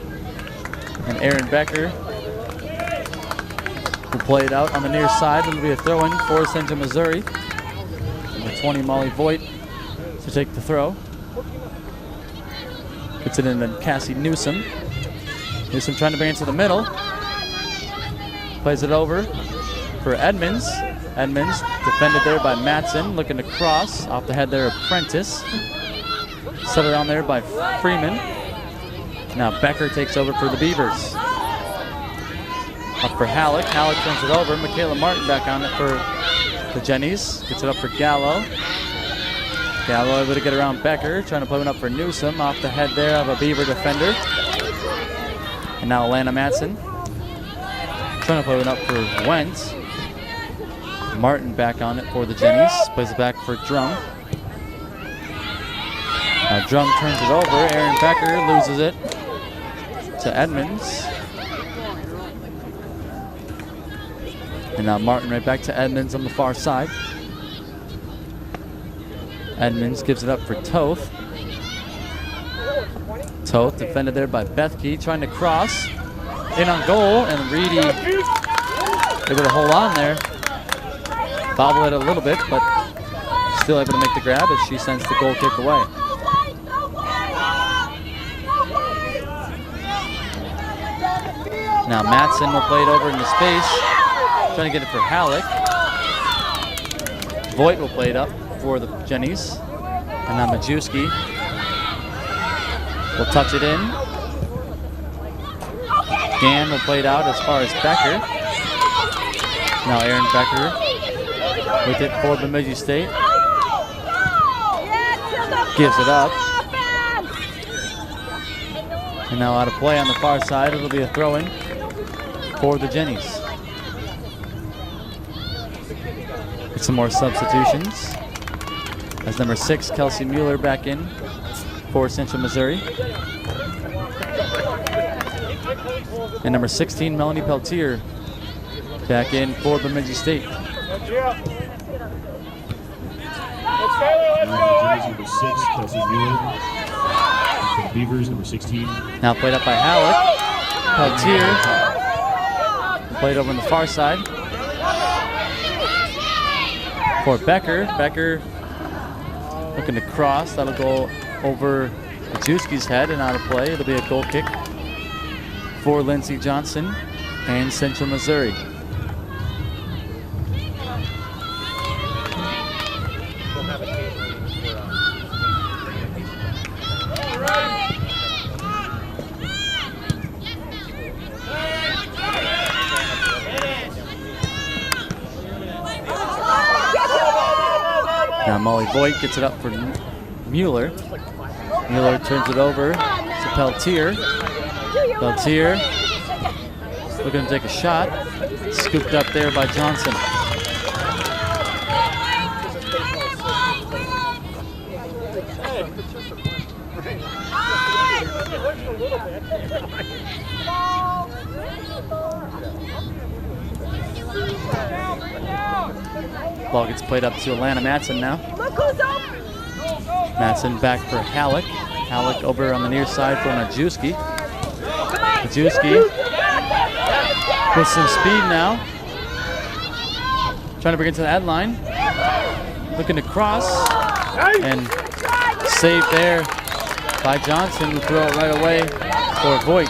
And Aaron Becker will play it out on the near side. It'll be a throw-in for Central Missouri. Number 20, Molly Voigt to take the throw. Gets it in to Cassie Newsom. Newsom trying to bring it to the middle. Plays it over for Edmonds. Edmonds defended there by Matson. Looking to cross off the head there of Prentice. Set it on there by Freeman. Now Becker takes over for the Beavers. Up for Halleck. Halleck turns it over. Michaela Martin back on it for the Jennies. Gets it up for Gallo. Gallo able to get around Becker. Trying to play one up for Newsom. Off the head there of a Beaver defender. And now Alana Matson. Trying to play one up for Wentz. Martin back on it for the Jennies. Plays it back for Drum. Now Drum turns it over. Aaron Becker loses it to Edmonds. And now Martin right back to Edmonds on the far side. Edmonds gives it up for Toth. Toth defended there by Bethke, trying to cross. In on goal, and Reedy able to hold on there. Bobble it a little bit, but still able to make the grab as she sends the goal kick away. Now Matson will play it over into space, trying to get it for Halleck. Voigt will play it up for the Jennies. And now Majewski will touch it in. Gann will play it out as far as Becker. Now Aaron Becker with it for Bemidji State. Gives it up. And now out of play on the far side, it'll be a throw-in for the Jennies. Get some more substitutions. As number 6, Kelsey Muller back in for Central Missouri. And number 16, Melanie Peltier back in for Bemidji State. Number 6, Kelsey Muller. For the Beavers, number 16. Now played up by Halleck. Peltier played over on the far side for Becker. Becker looking to cross. That'll go over Majewski's head and out of play. It'll be a goal kick for Lindsey Johnson and Central Missouri. Now Molly Voigt gets it up for Mueller. Mueller turns it over to Peltier. Peltier looking to take a shot. Scooped up there by Johnson. Ball gets played up to Alana Matson now. Matson back for Halleck. Halleck over on the near side for Majewski. Majewski with some speed now. Trying to bring it to the head line. Looking to cross. And saved there by Johnson, who threw it right away for Voigt.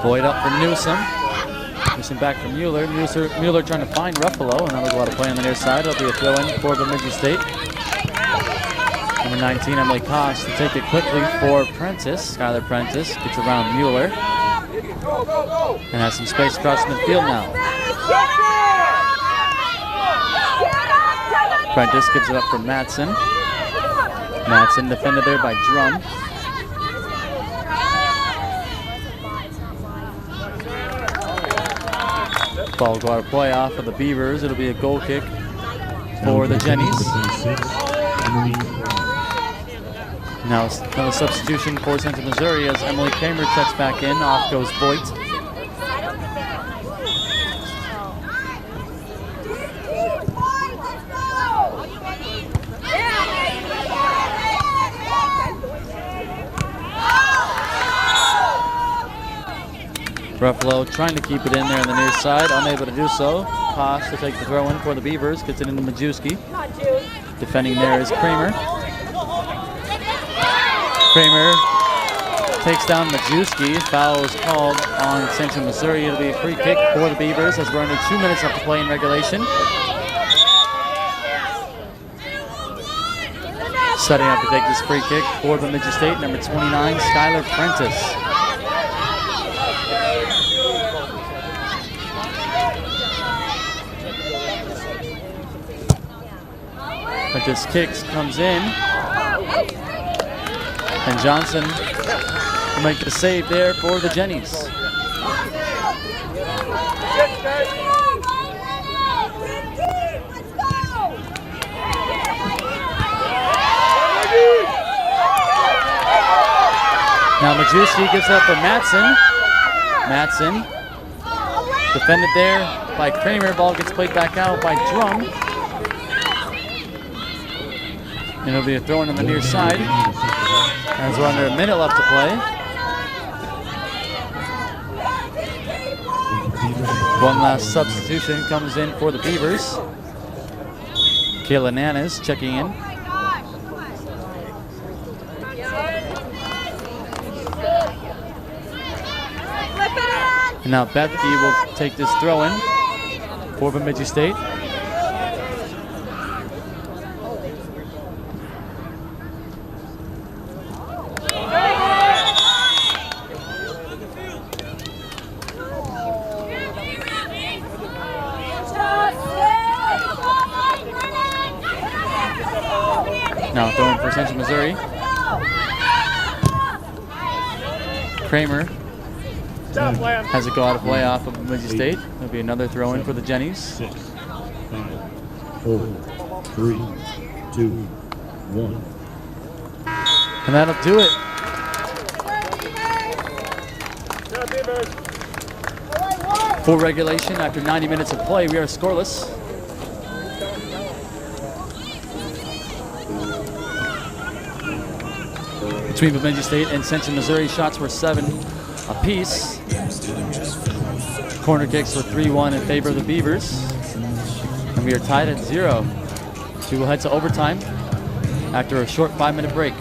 Voigt up for Newsom. Newsom back for Mueller. Mueller trying to find Ruffalo, and that'll go out of play on the near side. It'll be a throw-in for Bemidji State. Number 19, Emily Koss, to take it quickly for Prentice. Skylar Prentice gets around Mueller and has some space across midfield now. Prentice gives it up for Matson. Matson defended there by Drum. Ball will go out of play off of the Beavers. It'll be a goal kick for the Jennies. Now another substitution for Central Missouri as Emily Kramer checks back in. Off goes Voigt. Ruffalo trying to keep it in there on the near side, unable to do so. Koss to take the throw in for the Beavers, gets it into Majewski. Defending there is Kramer. Kramer takes down Majewski. Foul is called on Central Missouri. It'll be a free kick for the Beavers as we're under 2 minutes left to play in regulation. Setting up to take this free kick for Bemidji State, number 29, Skylar Prentice. Prentice kicks, comes in, and Johnson will make the save there for the Jennies. Now Majewski gives it up for Matson. Matson defended there by Kramer. Ball gets played back out by Drum. And it'll be a throw-in on the near side as we're under a minute left to play. One last substitution comes in for the Beavers. Kayla Nanas checking in. And now Bethke will take this throw-in for Bemidji State. Now throwing for Central Missouri. Kramer Has it go out of play off of Bemidji State. There'll be another throw in for the Jennies. 6, 5, 4, 3, 2, 1. And that'll do it. Full regulation after 90 minutes of play. We are scoreless. Between Bemidji State and Central Missouri, shots were 7 apiece. Corner kicks were 3-1 in favor of the Beavers. And we are tied at 0. We will head to overtime after a short 5-minute break.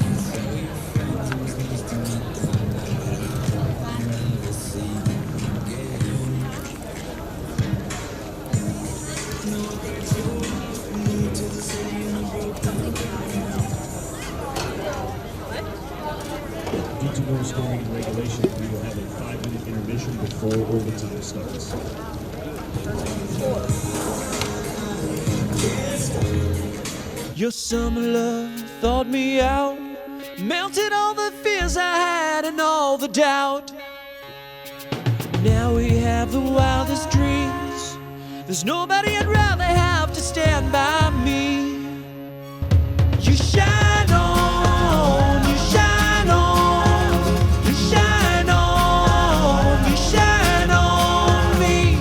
Due to no scoring in regulation, we will have a 5-minute intermission before overtime starts. Your summer love thawed me out, melted all the fears I had and all the doubt. Now we have the wildest dreams. There's nobody I'd rather have to stand by me. You shine on, you shine on, you shine on, you shine on me.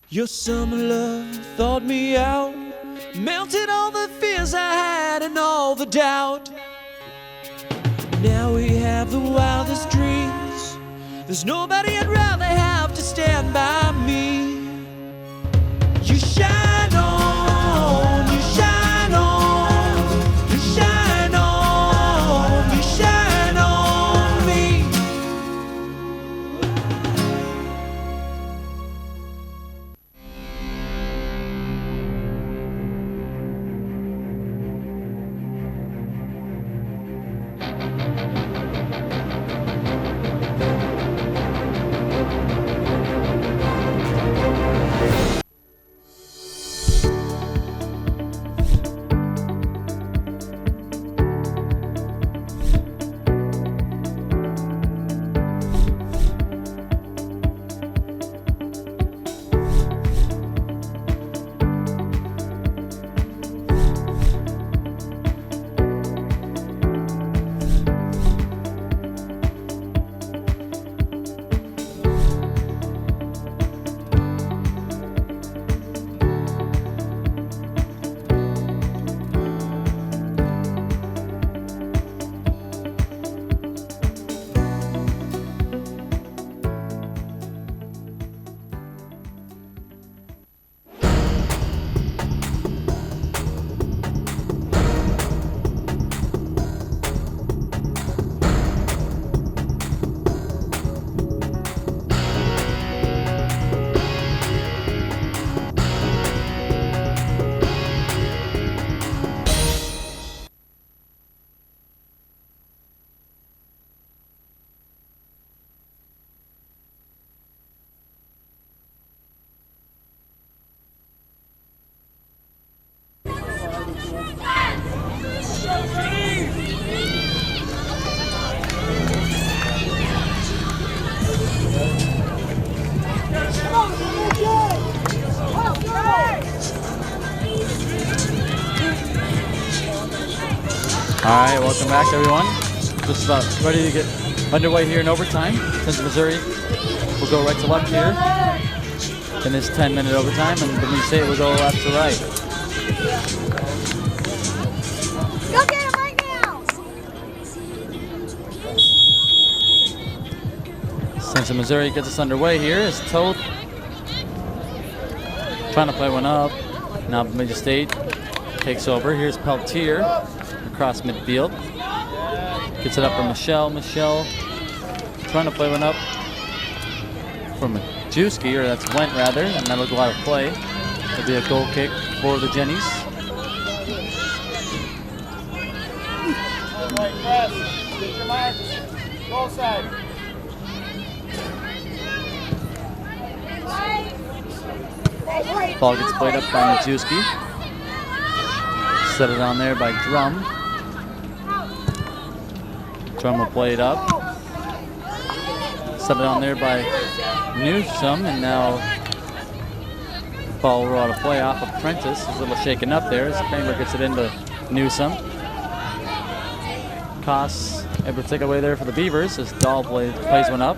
Your summer love thawed me out, melted all the fears I had and all the doubt. Now we have the wildest dreams. There's nobody I'd rather have to stand by me. You shine on, you shine on, you shine on, you shine on me. All right, welcome back, everyone. Just about ready to get underway here in overtime. Central Missouri will go right to left here in this 10-minute overtime, and Bemidji State will go left to right. Go get him right now! Central Missouri gets us underway here as Toth trying to play one up. Now Bemidji State takes over. Here's Peltier across midfield. Gets it up for Michelle. Michelle trying to play one up for Majewski, or that's Went rather, and that'll go out of play. It'll be a goal kick for the Jennies. Right, press. Get your mark. Goal side. Ball gets played up by Majewski. Set it on there by Drum. Drum will play it up. Set it on there by Newsome, and now ball will roll out of play off of Prentice. It's a little shaken up there as Kramer gets it into Newsome. Koss able to take away there for the Beavers as Dahl plays one up.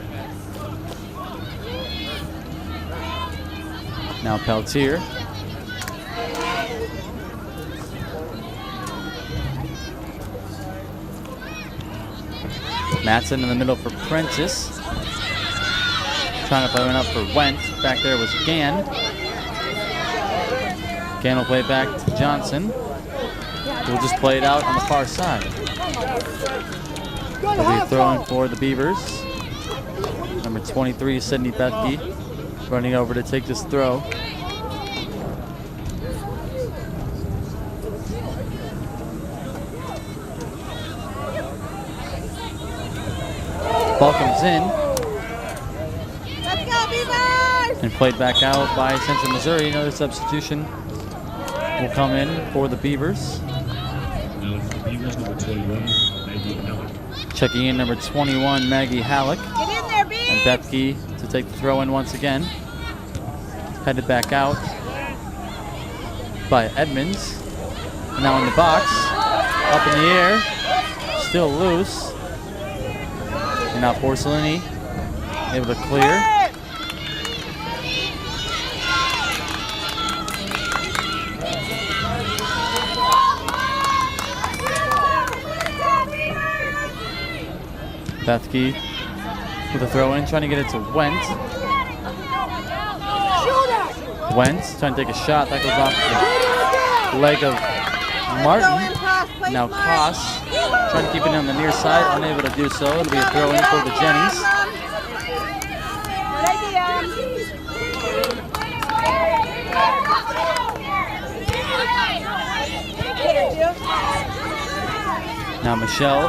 Now Peltier. Matson in the middle for Prentice. Trying to play one up for Went. Back there was Gann. Gann will play it back to Johnson. We'll just play it out on the far side. They'll be throwing for the Beavers. Number 23, Sydney Bethke, running over to take this throw. Ball comes in. Let's go, Beavers! And played back out by Central Missouri. Another substitution will come in for the Beavers. Now for the Beavers, number 21, Maggie Halleck. Checking in number 21, Maggie Halleck. Get in there, Beavers! And Bethke to take the throw in once again. Headed back out by Edmonds. And now in the box. Up in the air. Still loose. And now Porcellini able to clear. Bethke with a throw in, trying to get it to Went. Went trying to take a shot. That goes off the leg of Martin. Now Koss trying to keep it on the near side, unable to do so. It'll be a throw in for the Jennies. Now Michelle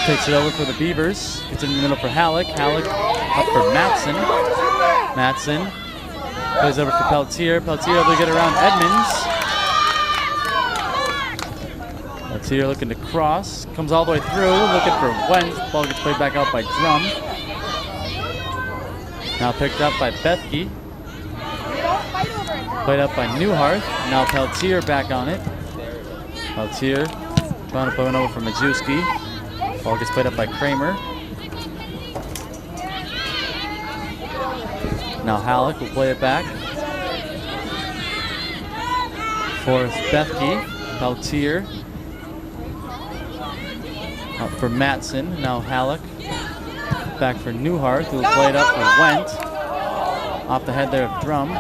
takes it over for the Beavers. Gets it in the middle for Halleck. Halleck up for Matson. Matson plays over for Peltier. Peltier able to get around Edmonds. Peltier looking to cross. Comes all the way through. Looking for Wentz. Ball gets played back out by Drum. Now picked up by Bethke. Played up by Newhart. Now Peltier back on it. Peltier trying to play one over for Majewski. Ball gets played up by Kramer. Now Halleck will play it back for Bethke. Peltier up for Matson. Now Halleck back for Newhart, who will play it up for Went. Off the head there of Drum.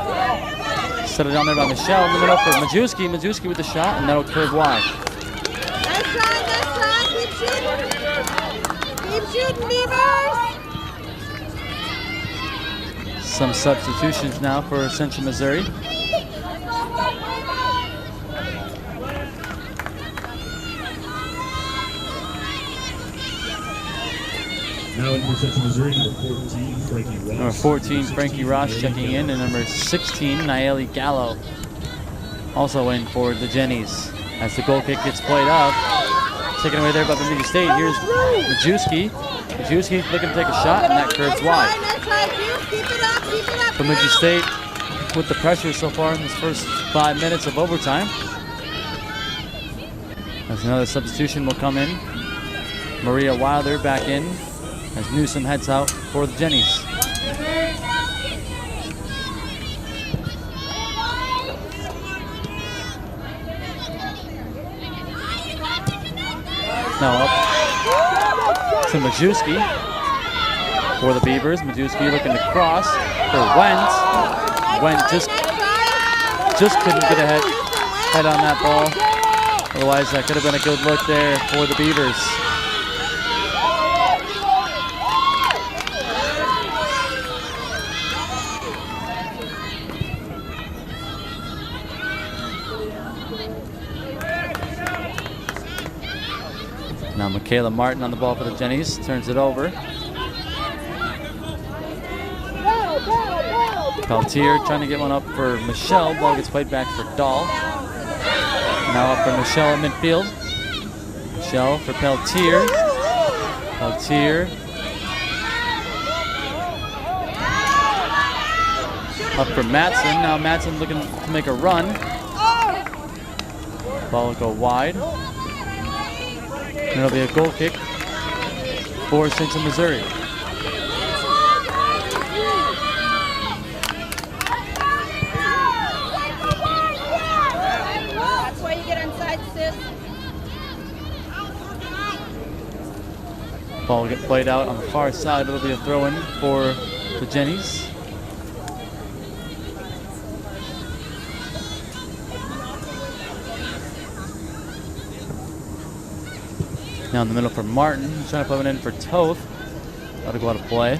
Set it down there by Michelle. In the middle for Majewski. Majewski with the shot, and that'll curve wide. Nice try, nice try. Keep shooting. Keep shooting, Beavers. Some substitutions now for Central Missouri. Now in for Central Missouri, number 14, Frankie Ross. Number 14, Frankie Ross checking in, and number 16, Nayeli Gallo, also in for the Jennies. As the goal kick gets played up. Taken away there by Bemidji State. Here's Majewski. Majewski looking to take a shot, and that curves wide. Bemidji State with the pressure so far in this first 5 minutes of overtime. As another substitution will come in. Maria Wilder back in as Newsom heads out for the Jennies. Now up to Majewski for the Beavers. Majewski looking to cross for Wendt. Wendt just couldn't get a head on that ball. Otherwise, that could have been a good look there for the Beavers. Now Michaela Martin on the ball for the Jennies, turns it over. Peltier trying to get one up for Michelle. Ball gets played back for Dahl. Now up for Michelle at midfield. Michelle for Peltier. Peltier. Up for Matson. Now Matson looking to make a run. Ball will go wide. And it'll be a goal kick for Central Missouri. That's why you get inside, sis. Ball will get played out on the far side. It'll be a throw-in for the Jennies. Now in the middle for Martin. He's trying to play it in for Toth. That'll go out of play.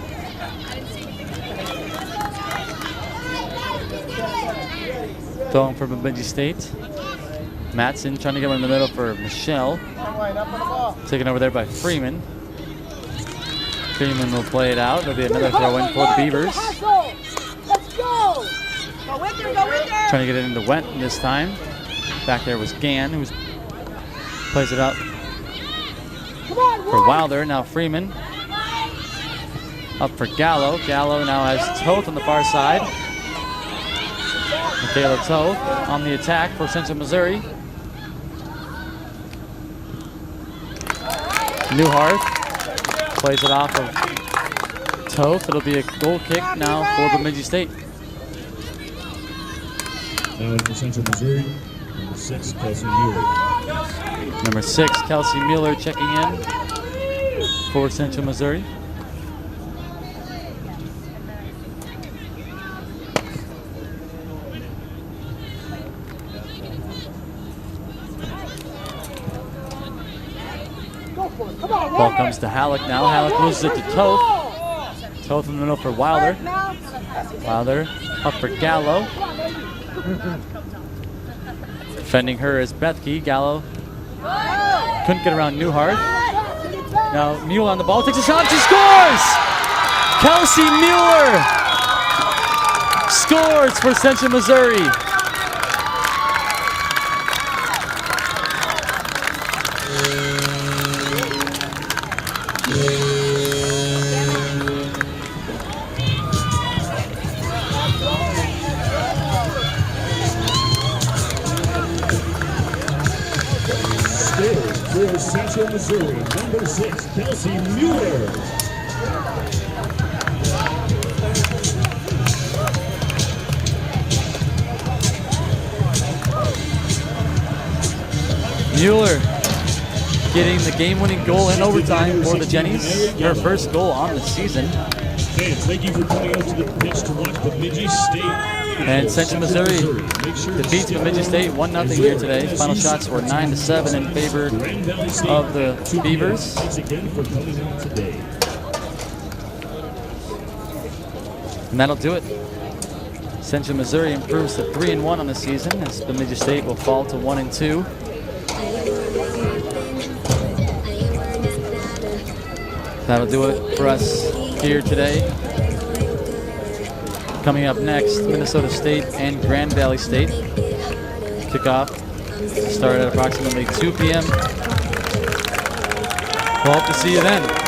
Throwing for Bemidji State. Matson trying to get one in the middle for Michelle. Taken over there by Freeman. Freeman will play it out. There'll be another throw-in for the Beavers. Let's go! Go with her, go with her! Trying to get it into Wendt this time. Back there was Gann, who plays it up for Wilder. Now Freeman. Up for Gallo. Gallo now has Toth on the far side. Michaela Toth on the attack for Central Missouri. Newhart plays it off of Toth. It'll be a goal kick now for Bemidji State. Now for Central Missouri, number 6, Kelsey Muller. Number 6, Kelsey Muller checking in for Central Missouri. Ball comes to Halleck now. Halleck loses it to Toth. Toth in the middle for Wilder. Wilder up for Gallo. Defending her is Bethke. Gallo couldn't get around Newhart. Now Mueller on the ball, takes a shot, she scores! Kelsey Muller scores for Central Missouri. For Central Missouri, number 6, Kelsey Muller. Mueller getting the game-winning goal in overtime for the Jennies. Her first goal on the season. Fans, thank you for coming out to the pitch to watch Bemidji State. And Central Missouri defeats Bemidji State 1-0 here today. Final shots were 9-7 in favor of the Beavers. Thanks again for coming out today. And that'll do it. Central Missouri improves to 3-1 on the season as Bemidji State will fall to 1-2. That'll do it for us here today. Coming up next, Minnesota State and Grand Valley State kick off Start at approximately 2 p.m. We'll hope to see you then.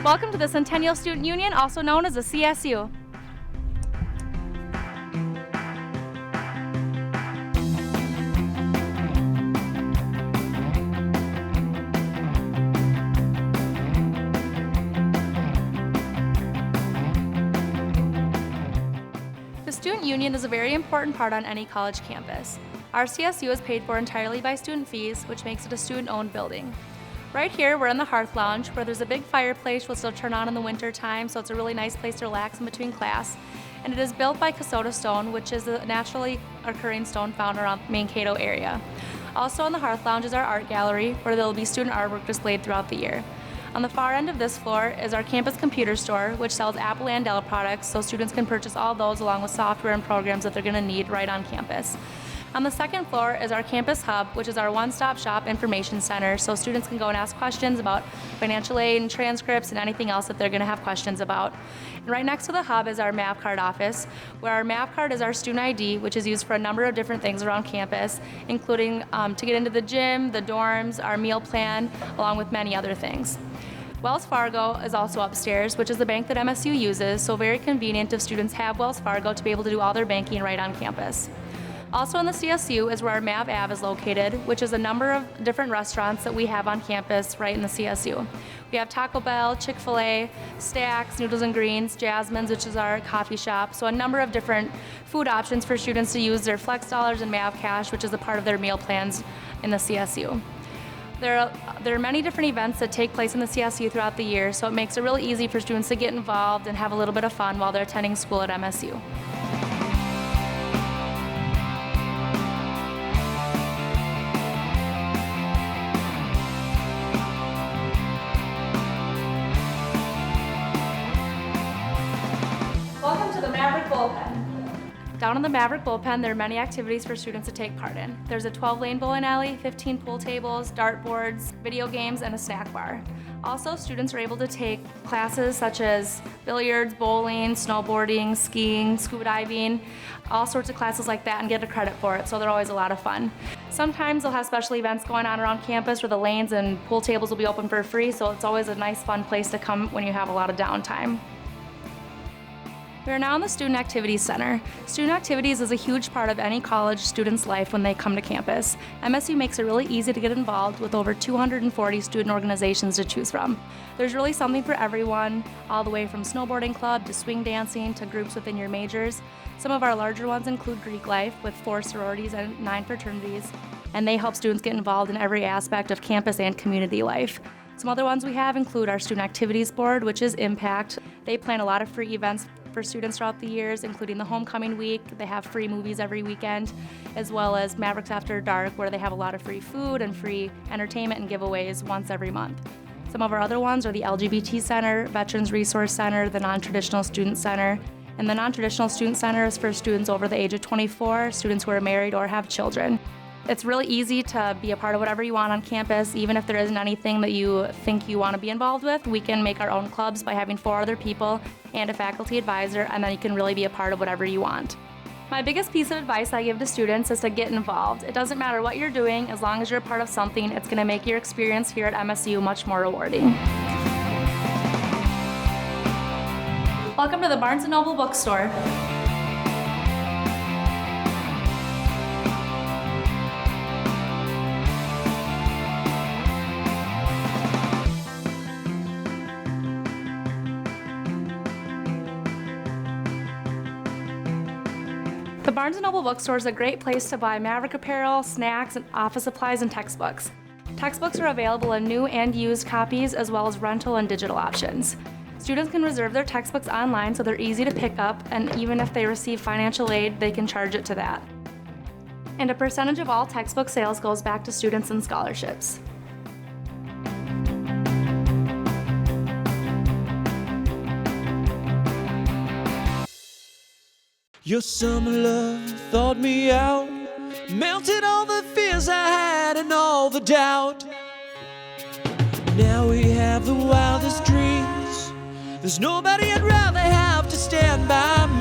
Welcome to the Centennial Student Union, also known as the CSU. The student union is a very important part on any college campus. Our CSU is paid for entirely by student fees, which makes it a student-owned building. Right here, we're in the Hearth Lounge, where there's a big fireplace which will turn on in the winter time, so it's a really nice place to relax in between class. And it is built by Kasota stone, which is a naturally occurring stone found around the Mankato area. Also in the Hearth Lounge is our art gallery, where there will be student artwork displayed throughout the year. On the far end of this floor is our campus computer store, which sells Apple and Dell products, so students can purchase all those along with software and programs that they're going to need right on campus. On the second floor is our campus hub, which is our one-stop shop information center, so students can go and ask questions about financial aid and transcripts and anything else that they're going to have questions about. And right next to the hub is our MAV card office, where our MAV card is our student ID, which is used for a number of different things around campus, including to get into the gym, the dorms, our meal plan, along with many other things. Wells Fargo is also upstairs, which is the bank that MSU uses, so very convenient if students have Wells Fargo to be able to do all their banking right on campus. Also in the CSU is where our MAV Ave is located, which is a number of different restaurants that we have on campus right in the CSU. We have Taco Bell, Chick-fil-A, Stacks, Noodles and Greens, Jasmine's, which is our coffee shop, so a number of different food options for students to use their Flex Dollars and MAV Cash, which is a part of their meal plans in the CSU. There are many different events that take place in the CSU throughout the year, so it makes it really easy for students to get involved and have a little bit of fun while they're attending school at MSU. Welcome to the MAVRIK Bullpen. Down in the MAVRIK Bullpen, there are many activities for students to take part in. There's a 12-lane bowling alley, 15 pool tables, dartboards, video games, and a snack bar. Also, students are able to take classes such as billiards, bowling, snowboarding, skiing, scuba diving, all sorts of classes like that, and get a credit for it, so they're always a lot of fun. Sometimes they'll have special events going on around campus where the lanes and pool tables will be open for free, so it's always a nice, fun place to come when you have a lot of downtime. We are now in the Student Activities Center. Student Activities is a huge part of any college student's life when they come to campus. MSU makes it really easy to get involved with over 240 student organizations to choose from. There's really something for everyone, all the way from snowboarding club to swing dancing to groups within your majors. Some of our larger ones include Greek life with 4 sororities and 9 fraternities, and they help students get involved in every aspect of campus and community life. Some other ones we have include our Student Activities Board, which is Impact. They plan a lot of free events for students throughout the years, including the homecoming week. They have free movies every weekend, as well as Mavericks After Dark, where they have a lot of free food and free entertainment and giveaways once every month. Some of our other ones are the LGBT Center, Veterans Resource Center, the Non-Traditional Student Center. And the Non-Traditional Student Center is for students over the age of 24, students who are married or have children. It's really easy to be a part of whatever you want on campus. Even if there isn't anything that you think you want to be involved with, we can make our own clubs by having 4 other people and a faculty advisor, and then you can really be a part of whatever you want. My biggest piece of advice I give to students is to get involved. It doesn't matter what you're doing, as long as you're a part of something, it's going to make your experience here at MSU much more rewarding. Welcome to the Barnes & Noble bookstore. The Barnes & Noble bookstore is a great place to buy MAVRIK apparel, snacks, and office supplies and textbooks. Textbooks are available in new and used copies, as well as rental and digital options. Students can reserve their textbooks online, so they're easy to pick up, and even if they receive financial aid, they can charge it to that. And a percentage of all textbook sales goes back to students and scholarships. Your summer love thawed me out, melted all the fears I had and all the doubt. Now we have the wildest dreams. There's nobody I'd rather have to stand by me.